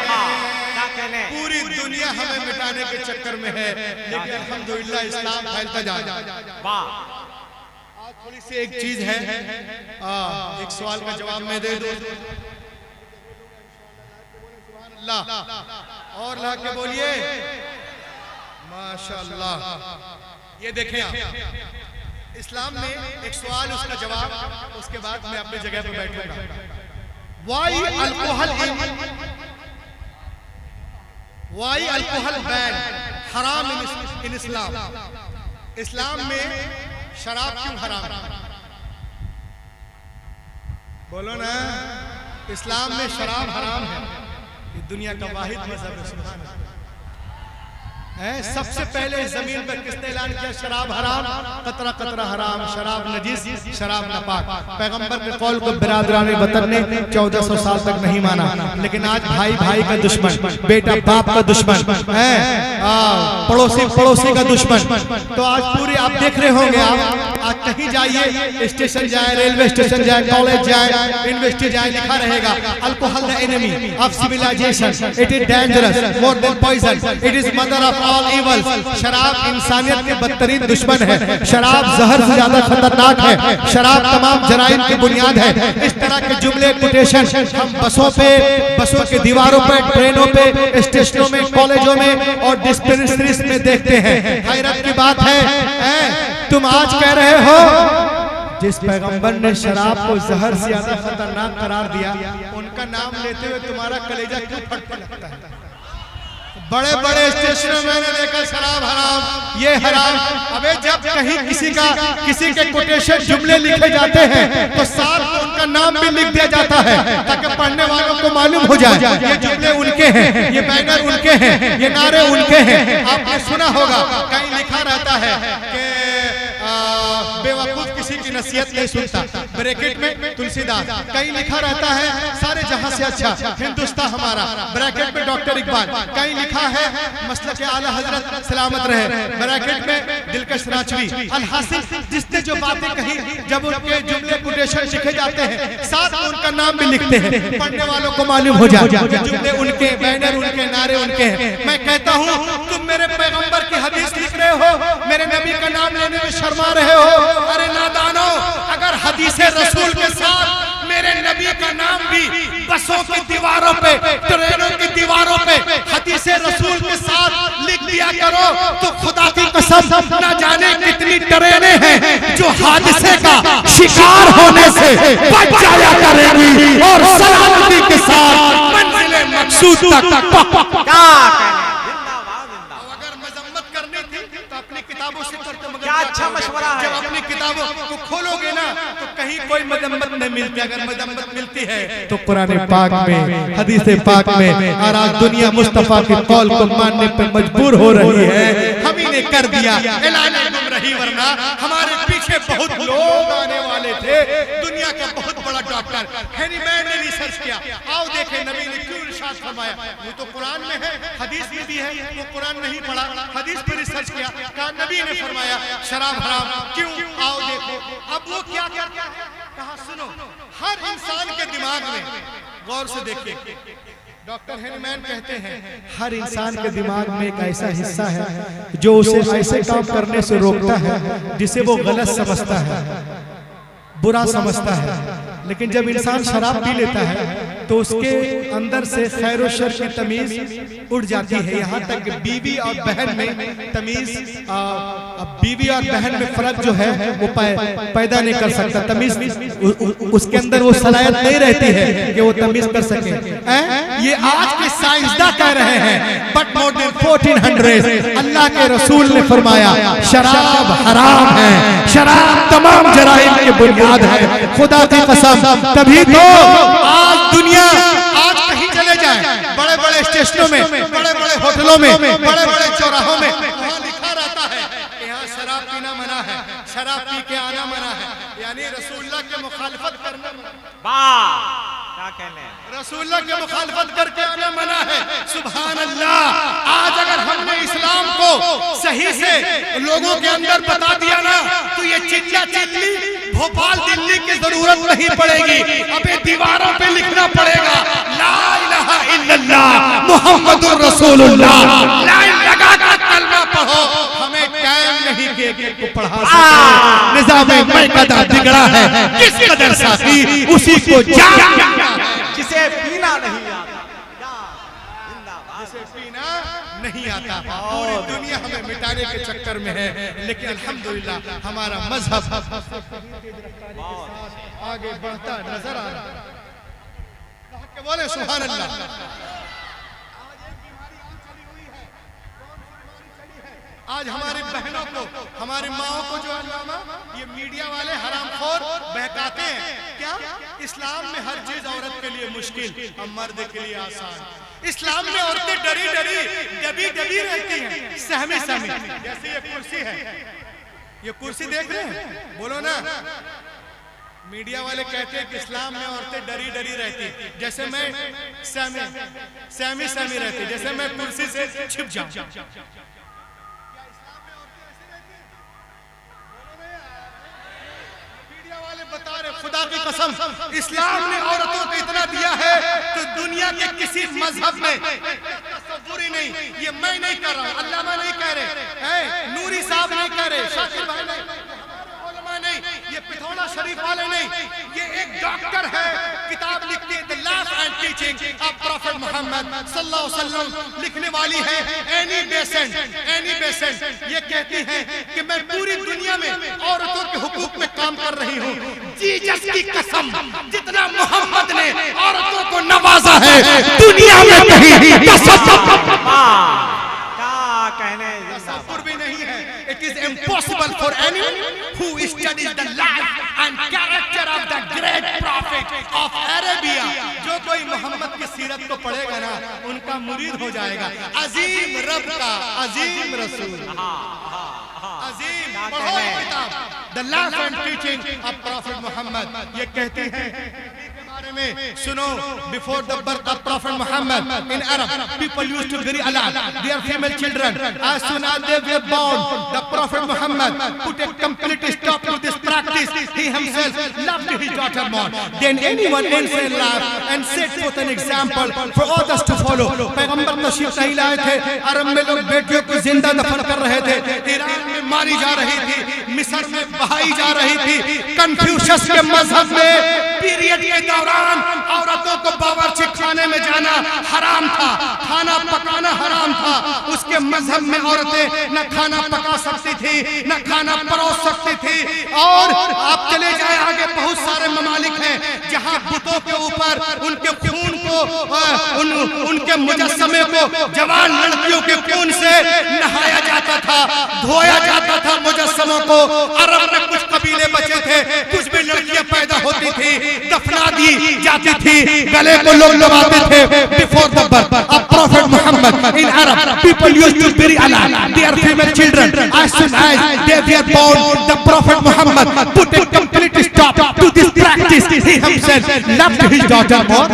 हैं। क्या कहने, पूरी दुनिया हमें मिटाने के चक्कर में है, लेकिन अल्हम्दुलिल्लाह इस्लाम फैलता जा रहा है। वाह, आज थोड़ी सी एक चीज है, एक सवाल का जवाब मैं दे दूं। अल्लाह और ला के बोलिए माशाअल्लाह। ये देखें आप, इस्लाम में एक सवाल उसका जवाब, उसके बाद मैं अपनी जगह पर बैठूंगा। वाई अल्कोहल बैन हराम इन इस्लाम, इस्लाम में शराब क्यों हराम? बोलो ना, इस्लाम में शराब हराम है। ये दुनिया का वाहिद मजहब है। सबसे पहले जमीन पर किसने ऐलान किया शराब हराम? कतरा कतरा हराम, शराब नजीस, शराब नापाक। पैगंबर के कौल को बिरादराने वतन ने 1400 साल तक नहीं माना, लेकिन आज भाई भाई का दुश्मन, बेटा बाप का दुश्मन है, पड़ोसी पड़ोसी का दुश्मन। तो आज पूरी आप देख रहे होंगे, आप आज कहीं जाइए, स्टेशन जाए, रेलवे स्टेशन जाए, कॉलेज जाए, यूनिवर्सिटी जाए, लिखा रहेगा alcohol the enemy of civilisation, it is dangerous more than poison, it is mother of all evils. शराब इंसानियत के बदतरीन दुश्मन है, शराब जहर से ज्यादा खतरनाक है, शराब तमाम जराइम की बुनियाद है। इस तरह के जुमले कोटेशन हम बसों पे, बसों के दीवारों पे, ट्रेनों पे, स्टेशनों में, कॉलेजों में और डिस्पेंसरीज में देखते हैं। हैरत की बात है, तुम आज कह रहे हो जिस पैगंबर ने शराब को जहर से ज्यादा खतरनाक करार दिया, उनका नाम लेते हुए तुम्हारा कलेजा क्यों फटने लगता है? बड़े बड़े स्टेशनों में मैंने देखा शराब हराम, ये हराम। अबे जब कहीं किसी के कोटेशन जुमले लिखे जाते हैं तो साथ में उनका नाम भी लिख दिया जाता है, ताकि पढ़ने वालों को मालूम हो जाए ये जुमले उनके हैं, ये बैनर उनके हैं, ये नारे उनके हैं। आपने सुना होगा कहीं लिखा रहता है कि बेवकूफ किसी की नसीहत नहीं सुनता, ब्रैकेट में तुलसीदास। कहीं लिखा रहता है सारे जहां से अच्छा हिंदुस्तान हमारा, ब्रैकेट में डॉक्टर इकबाल। कहीं लिखा है मसलक आला हजरत सलामत रहे, ब्रैकेट में दिलकश रांचवी। अलहासिल जिसने जो बातें कही, जब उनके जुमले कोटेशन लिखे जाते हैं साथ में उनका नाम भी लिखते हैं, पढ़ने वालों को मालूम हो जाए जुमले उनके, बैनर उनके, नारे उनके हैं। मैं कहता हूं तुम मेरे पैगंबर की हदीस लिख रहे हो, मेरे नबी का नाम लेने में शर्मा रहे हो। अरे नादानो, अगर हदीसे रसूल के साथ मेरे नबी का नाम भी बसों की दीवारों पे, ट्रेनों की दीवारों पे हदीसे रसूल के साथ लिख दिया करो, तो खुदा की कसम न जाने कितनी ट्रेनें हैं जो हादसे का शिकार होने से बच जाया करेंगी और सलामती के साथ मंजिले मकसूद तक। अगर मजम्मत करनी थी तो अपनी किताबों से करते, मगर क्या अच्छा मशवरा है। जब अपनी किताबों को खोलोगे ना तो कहीं कोई मजम्मत नहीं मिलती। अगर मजम्मत मिलती है तो कुरान पाक में, हदीस पाक में। और आज दुनिया मुस्तफा के कौल को मानने पर मजबूर हो रही है। हम ही ने कर दिया ऐलान गुमराही, वरना हमारे पीछे बहुत लोग आने वाले थे। दुनिया का बहुत बड़ा डॉक्टर हेनीमैन ने रिसर्च किया। आओ देखें नबी ने क्यों इरशाद फरमाया। वो तो कुरान में है, हदीस में भी है, वो कुरान नहीं पढ़ा, हदीस पर रिसर्च किया, कहा नबी ने फरमाया शराब हराम क्यों। आओ देखो अब वो क्या करता है, कहा सुनो, हर इंसान के दिमाग में गौर से देखिए, डॉक्टर हेनीमैन कहते हैं हर इंसान के दिमाग में एक ऐसा हिस्सा है जो उसे ऐसे काम करने से रोकता है जिसे वो गलत समझता है, बुरा समझता है। लेकिन जब इंसान शराब पी लेता है तो उसके अंदर से खैर और शर की तमीज उड़ जाती है। यहाँ तक कि बीवी और बहन में तमीज, बीवी और बहन में फर्क जो है वो पैदा नहीं कर सकता। तमीज उसके अंदर वो सलाहियत नहीं रहती है कि वो तमीज कर सके। ये आज के साइंसदान कह रहे हैं, बट मोर देन 1400 अल्लाह के रसूल ने फरमाया शराब हराम है, शराब तमाम जराइम की बुनियाद है। खुदा की कसम, तभी तो आज दुनिया, आज कहीं चले जाए, बड़े बड़े स्टेशनों में, बड़े बड़े होटलों में, बड़े बड़े चौराहों में वहाँ लिखा रहता है कि यहाँ शराब पीना मना है, शराब पी के आना मना है, यानी रसूलुल्लाह के मुखालफत करना। वाह, क्या कहने, रसूलुल्लाह के मुखालफत करके आना मना है। सुभान अल्लाह। आज अगर हमने इस्लाम को सही से लोगों के अंदर बता दिया ना तो ये चिल्ला चिल्ली भोपाल दिल्ली की जरूरत नहीं पड़ेगी, अबे दीवारों पे लिखना पड़ेगा ला इलाहा इल्लल्लाह मुहम्मदुर रसूलुल्लाह। लाइन लगा कर कलमा पढ़ो। हमें टाइम नहीं कि एक को पढ़ा सके। निजाम में कदर बिगड़ा है, किस कदर साथी उसी को जान, जिसे पीना नहीं आता, जिसे पीना नहीं आता। पूरी दुनिया हमें मिटाने के चक्कर में है, लेकिन अल्हम्दुलिल्लाह हमारा मजहब आगे बढ़ता नजर आ रहा है। बोले सुभान अल्लाह। आज हमारी बहनों को, हमारी माओं को जो अल्लामा ये मीडिया वाले हरामखोर बहकाते हैं, क्या इस्लाम में हर चीज औरत के लिए मुश्किल और मर्द के लिए आसान। इस्लाम में औरतें डरी डरी दबी दबी रहती हैं, सहमी सहमी। जैसे ये कुर्सी है, ये कुर्सी देख रहे हैं, बोलो ना। मीडिया वाले कहते हैं कि इस्लाम में औरतें डरी डरी रहती हैं, जैसे मैं सहमी सहमी रहती, जैसे मैं कुर्सी से छिप जाऊं। बता रहे खुदा की कसम, इस्लाम ने औरतों को इतना दिया है तो दुनिया के किसी मजहब में तसव्वुर ही नहीं। ये मैं नहीं कर रहा हूँ, अल्लामा नहीं कह रहे, नूरी साहब नहीं कह रहे, शाकिर भाई नहीं, ये पिथौरा शरीफ वाले नहीं, ये एक डॉक्टर है, किताब लिखती है the life and teaching of prophet Mohammad सल्लल्लाहु अलैहि वसल्लम, लिखने वाली है एनी बेसेंट। ये कहती है कि मैं पूरी दुनिया में औरतों के हुकूक में काम कर रही हूँ। जीसस की कसम, जितना मोहम्मद ने औरतों को नवाजा है दुनिया में कहीं तसव्वुर भी नहीं है। It is impossible for anyone who studies the life and character of the great prophet of Arabia। जो कोई मोहम्मद की सीरत को पढ़ेगा ना, उनका मुरीद हो जाएगा। अजीम रब का अजीम रसूल, अजीम पढ़ो ये किताब the life and teaching of prophet Mohammad. ये कहती है बारे में सुनो, before the birth of prophet Mohammad in Arab people used to bury alive their female children. As soon as they were born, the prophet Muhammad put a complete stop to this practice. He himself loved his daughter more than anyone else in life and set forth an example for others to follow. पैगंबर तशरीफ नहीं लाए थे, अरब में लोग बेटियों को जिंदा दफन कर रहे थे, ईरान में मारी जा रही थी, मिस्र में बहाई जा रही थी। कन्फ्यूशियस के मजहब में पीरियड के दौरान औरतों को बावर्ची खाने में जाना हराम था, खाना पकाना हराम था। उसके मजहब में औरतें न खाना पका सकती थी, न खाना परोस सकती थी। और आप चले जाए आगे, बहुत सारे ममालिक हैं जहां बुतों के ऊपर उनके खून को, उनके मुजस्समे को जवान लड़कियों के खून से नहाया जाता था, धोया जाता था मुजस्समों को। अरब में कुछ कबीले बचे थे, कुछ भी लड़कियां पैदा होती थी दफना दी जाती थी, गले को लोग लगाते थे। Before the birth of prophet Mohammad in Arab people used to bury alive their female children. As soon as they were born, the prophet Muhammad put a complete stop to this practice. He himself loved his daughter more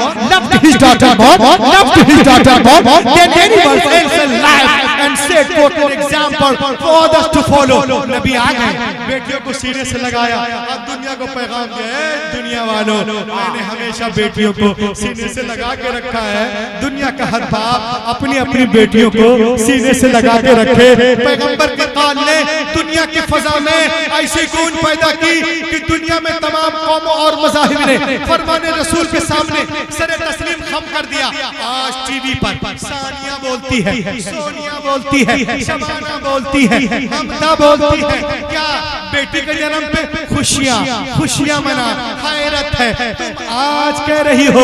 than anyone else in life and set forth anecdote and example for others to follow. नबी आ गए, बेटियों को सीने से लगाया और दुनिया को पैगाम दिया, दुनिया वालों मैंने हमेशा बेटियों को सीने से लगा के रखा है। दुनिया का हर बाप अपनी अपनी बेटियों को सीने से लगा के रखे। पैगंबर के काल ने दुनिया की फजा में ऐसी गूंज पैदा की कि दुनिया में तमाम कौमों और मज़ाहिब ने फरमाने रसूल के सामने सरे तस्लीम खम कर दिया। आज टीवी पर सानिया बोलती है, सोनिया बोलती है, शबाना बोलती है, ममता बोलती है, क्या बेटी के जन्म पे खुशियां मना, हैरत है। तुम आज कह रही हो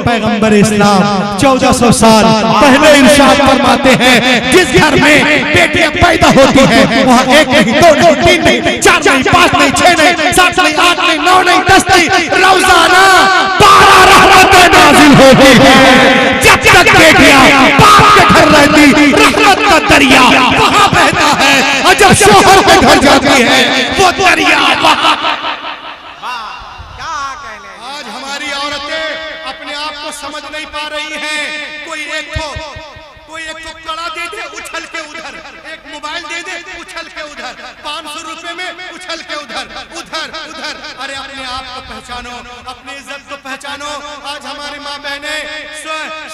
पैगंबर इस्लाम 1400 साल पहले इरशाद फरमाते हैं, जिस घर में बेटियां पैदा होती हैं वहाँ एक नहीं, दो नहीं, तीन नहीं, चार नहीं, पांच नहीं, छह नहीं, सात नहीं, आठ नहीं, नौ नहीं, 10 नहीं, रोजाना 12 रहमतें नाजिल होती हैं। जब तक बेटियां बाप के घर रहती, रहमत का दरिया वहाँ बहता है, और जब शोहर के घर जाती है वो दरिया वहाँ। आज हमारी औरतें अपने आप को समझ नहीं पा रही हैं। कोई एक को कड़ा दे दे उछल के उधर, एक मोबाइल दे दे उछल के उधर, 500 रुपए में उछल के उधर। अरे अपने आप को पहचानो, अपनी इज्जत को पहचानो। आज हमारी माँ बहनें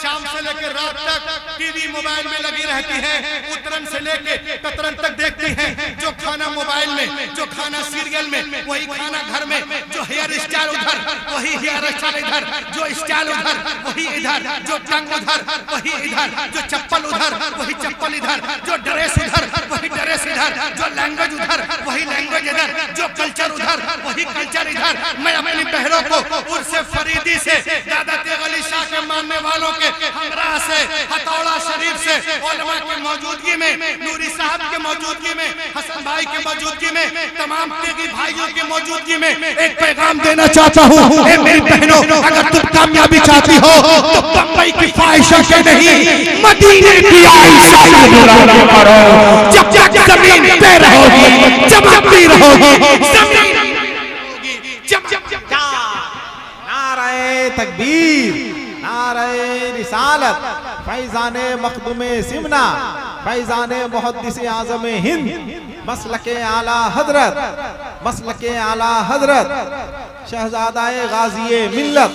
शाम से लेकर रात तक टीवी मोबाइल में लगी रहती हैं, उतरन से लेके कतरन तक देखती हैं। जो खाना मोबाइल में, जो खाना सीरियल में, वही खाना घर में। जो हेयर स्टाइल उधर, वही हेयर स्टाइल इधर। जो स्टाइल उधर, वही इधर। जो टंग उधर, वही इधर। जो चप्पल उधर, वही चप्पल इधर। जो ड्रेस उधर, वही ड्रेस इधर। जो लैंग्वेज उधर, वही लैंग्वेज इधर। जो कल्चर उधर, वही कल्चर इधर। मैं अपनी बहनों को उर्से फरीदी से, दादा तेग अली शाह के मानने वालों के हमरा से, हथौड़ा शरीफ से, उलमा की मौजूदगी में, नूरी साहब के मौजूदगी में, हसन भाई के मौजूदगी में, तमाम तेगी भाइयों की मौजूदगी में एक पैगाम देना चाहता हूँ। ए मेरी बहनों, अगर तुम कामयाबी चाहती हो तो बम्बई की ख्वाहिशों के नहीं, मदीने की आयशा से मुराद करो। जब तक जमीन पे रहोगी, चमकती रहोगी जमीन। नारे तकबीर, नारे रिसालत, फैजाने मखदूमे सिमना, फैजाने मुहद्दिस आज़म हिंद, मसलके आला हजरत, मसलके आला हजरत, शहजादाए गाज़िए मिल्लत,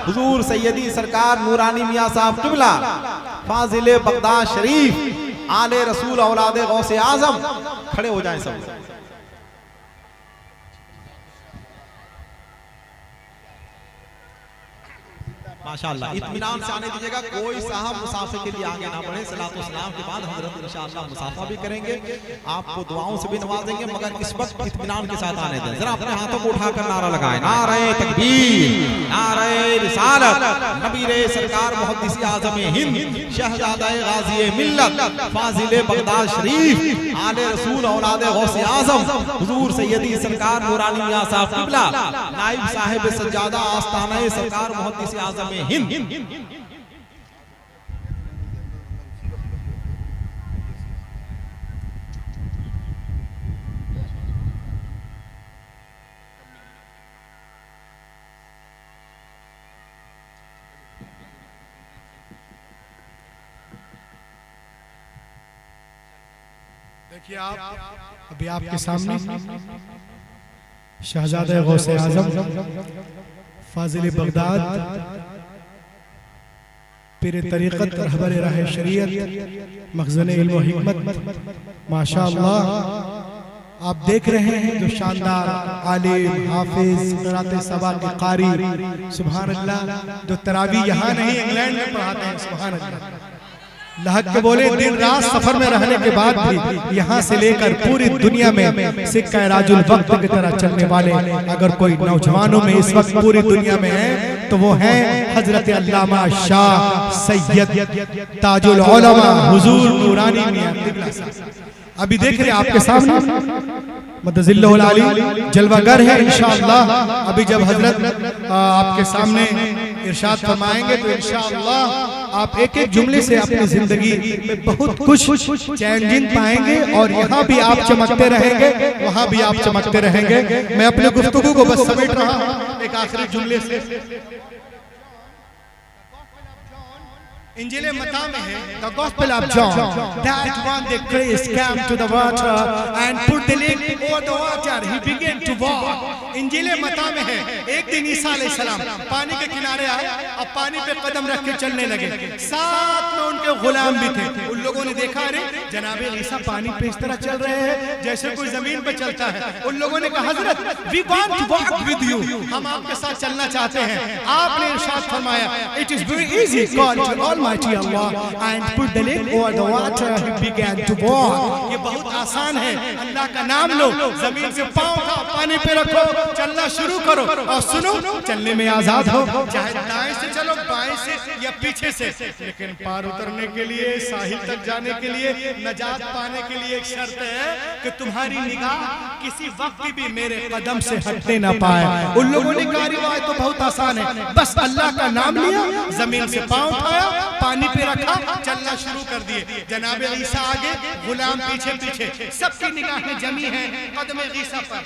हुजूर सैयदी सरकार नूरानी मियां साहब किबला, फाजिले बगदाद शरीफ, आले रसूल औलादे गौसे आज़म। खड़े हो जाएं सब। माशाअल्लाह, इत्मीनान से आने दीजिएगा। कोई साहब मुसाफिर के लिए आगे ना बढ़े। सलातो सलाम के बाद हजरत इंशाअल्लाह मुसाफा भी करेंगे, आपको दुआओं से भी नवाजेंगे, मगर इस वक्त इत्मीनान के साथ आने दें। जरा अपने हाथों को उठाकर नारा लगाएं, नारे तकबीर, नारे रिसालत, नबीरे सरकार मुहद्दिस आज़म हिंद, शहजादाए गाज़िए मिल्लत, फाजिले बगदाद शरीफ, आले रसूल औलादे गौसे आज़म, हुजूर सैयदी सरकार नूरानी मियां साहब किबला, नाइब साहिब सज्जादा आस्ताना सरकार मुहद्दिस आज़म हिंद। देखिए आप अभी आपके सामने शहजादे गौसे आज़म, फाजिल बगदाद, पीर तरीक़त, रहबर राह शरीयत, मखज़न इल्म व हिकमत, माशाअल्लाह आप देख रहे हैं जो शानदार आलिम, हाफिज, क़िरात सबा के कारी, सुभान अल्लाह, जो तरावी यहाँ नहीं इंग्लैंड में पढ़ाते हैं, सुभान अल्लाह। लहक के बोले दिन रात सफर में रहने के बाद भी यहाँ से लेकर पूरी दुनिया में सिक्का राजुल वक्त की तरह चलने वाले अगर कोई नौजवानों में इस वक्त पूरी दुनिया में है तो वो है हजरत अल्लामा शाह सैयद ताजुल उलमा हुजूर नूरानी मियां किबला साहब। अभी देख रहे हैं आपके सामने मदजिल्लुल आली जलवागर है इंशाअल्लाह। अभी जब हजरत आपके सामने इरशाद फरमाएंगे तो इंशाअल्लाह आप एक एक जुमले से अपनी जिंदगी में बहुत कुछ चैन पाएंगे और यहाँ भी आप चमकते रहेंगे, वहाँ भी आप चमकते रहेंगे। मैं अपने गुफ्तगू को बस समेट रहा हूँ एक आखिरी जुमले से। इंजिल मत्ता में है, The Gospel of John, that one the Christ came to the water and put the leg over the water, he began to walk. इंजिल मत्ता में है, एक दिन ईसा अलैहिस्सलाम पानी के किनारे आए, अब पानी पे कदम रख के चलने लगे, साथ में उनके गुलाम भी थे। उन लोगों ने देखा, अरे जनाबे ईसा पानी पे इस तरह चल रहे हैं जैसे कोई जमीन पे चलता है। उन लोगों ने कहा, हजरत we want to walk with you, हम आपके साथ चलना चाहते हैं। आपने इरशाद फरमाया, It is very easy, call to Almighty Allah and put the leg over the water, he began to walk. ये बहुत आसान है, अल्लाह का नाम लो, जमीन से पांव उठाओ, पानी पे रखो, चलना शुरू करो और सुनो, चलने में आजाद हो, चाहे दाएं से चलो, बाएं से या पीछे से। लेकिन पार उतरने के लिए, साहिल तक जाने के लिए, नजात पाने के लिए एक शर्त है कि तुम्हारी निगाह किसी वक्त भी मेरे कदम से हटने ना पाए। उन लोगों ने कहा, रिवायत तो बहुत आसान है, बस अल्लाह का नाम लिया, जमीन से पांव उठाया, पानी पे रखा, चलना शुरू कर दिए। जनाब ईसा आगे, गुलाम पीछे पीछे, सबकी निगाहें जमी हैं कदम ईसा पर,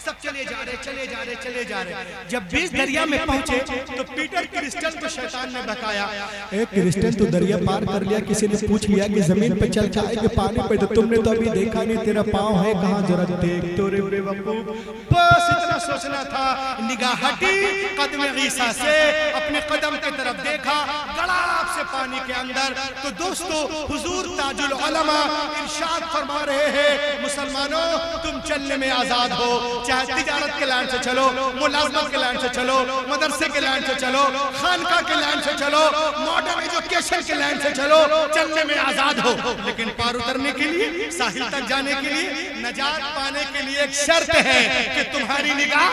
सब चले जा रहे, चले जा रहे, चले जा रहे। जब बीच दरिया में पहुंचे तो पीटर क्रिस्टल को शैतान ने बकाया, एक क्रिस्टियन तो दरिया पार कर लिया, किसी ने पूछ लिया कि जमीन पे चल जाए कि पानी पे, तो तुमने तो अभी देखा नहीं, तेरा पाँव है कहाँ, जरा देख तो रे बेवकूफ। बस इतना सोचना था, निगाह हटी कदम ईसा से, अपने कदम की तरफ देखा, गड़ाप से पानी के अंदर। तो दोस्तों, हुजूर ताजुल उलमा इरशाद फरमा रहे हैं, मुसलमानों तुम चलने में आजाद हो, चाहे तिजारत के लाइन से चलो, मुलाजमत के लाइन से चलो, मदरसे के लाइन से चलो, खानका के लाइन से चलो, मॉडर्न एजुकेशन के लाइन से चलो, चलने में आजाद हो। लेकिन पार उतरने के लिए, साहिल तक जाने के लिए, नजात पाने के लिए एक शर्त है कि तुम्हारी निगाह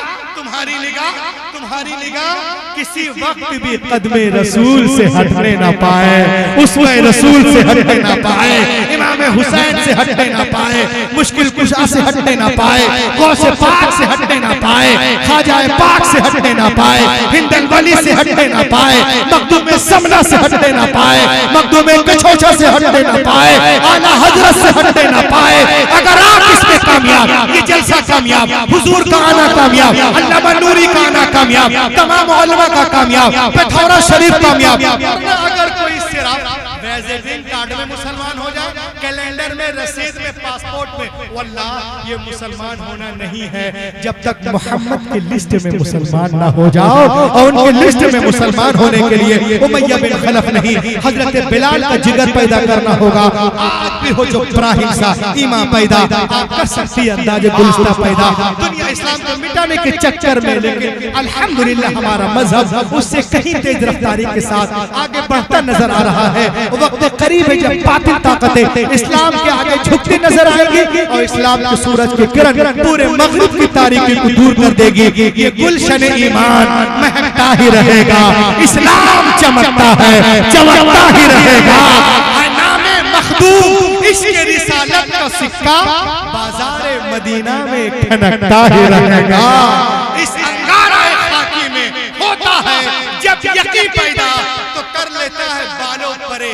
किसी वक्त भी कदमे रसूल से हटने ना पाए, उसमें रसूल से हटने ना पाए, इमाम हुसैन से हटने ना पाए, मुश्किल कुशा से हटने ना पाए, गौसे पाक से हटने ना पाए, ख्वाजा पाक से हटने ना पाए, हिंदल वली से हटने ना पाए, मखदूम समना से हटने ना पाए, मखदूम कछोचा से हटने ना पाए, आला हजरत से हटने ना पाए। अगर आप इसमें कामयाब, ये जलसा कामयाब, हुजूर का आना कामयाब, अल्लामा नूरी का आना कामयाब, तमाम उलमा का कामयाब, पिथौरा शरीफ कामयाब। अगर कोई सिर्फ विजिटिंग कार्ड में मुसलमान हो जाए, कैलेंडर में, रसीद में, पासपोर्ट में, वल्लाह ये मुसलमान होना नहीं है जब तक मोहम्मद की लिस्ट में मुसलमान ना हो जाओ। और उनकी लिस्ट में मुसलमान होने के लिए उमैया बिन खलफ नहीं, हजरत बिलाल का जिगर पैदा करना होगा। आज भी हो जो इब्राहिम सा ईमान पैदा, आप कर सकती है अंदाज़े गुलिस्ता पैदा, दुनिया इस्लाम को मिटाने के चक्कर में। लेकिन अल्हम्दुलिल्लाह हमारा मजहब उससे कहीं तेज रफ्तारी के साथ आगे बढ़ता नजर आ रहा है। वक्त करीब है जब बातिल ताकतें इस्लाम के आगे झुकती नजर आएगी और इस्लाम के सूरज की किरण पूरे मगरिब की तारीकी को दूर कर देगी। ये गुलशन ईमान महकता ही रहेगा, इस्लाम चमकता है, चमकता ही रहेगा। नामे मखदूम इसके रिसालत का सिक्का बाजारे मदीना में ठनकता ही रहेगा। इस अंगारा खाकी में होता है जब यकीन पैदा तो कर लेता है बालों परे।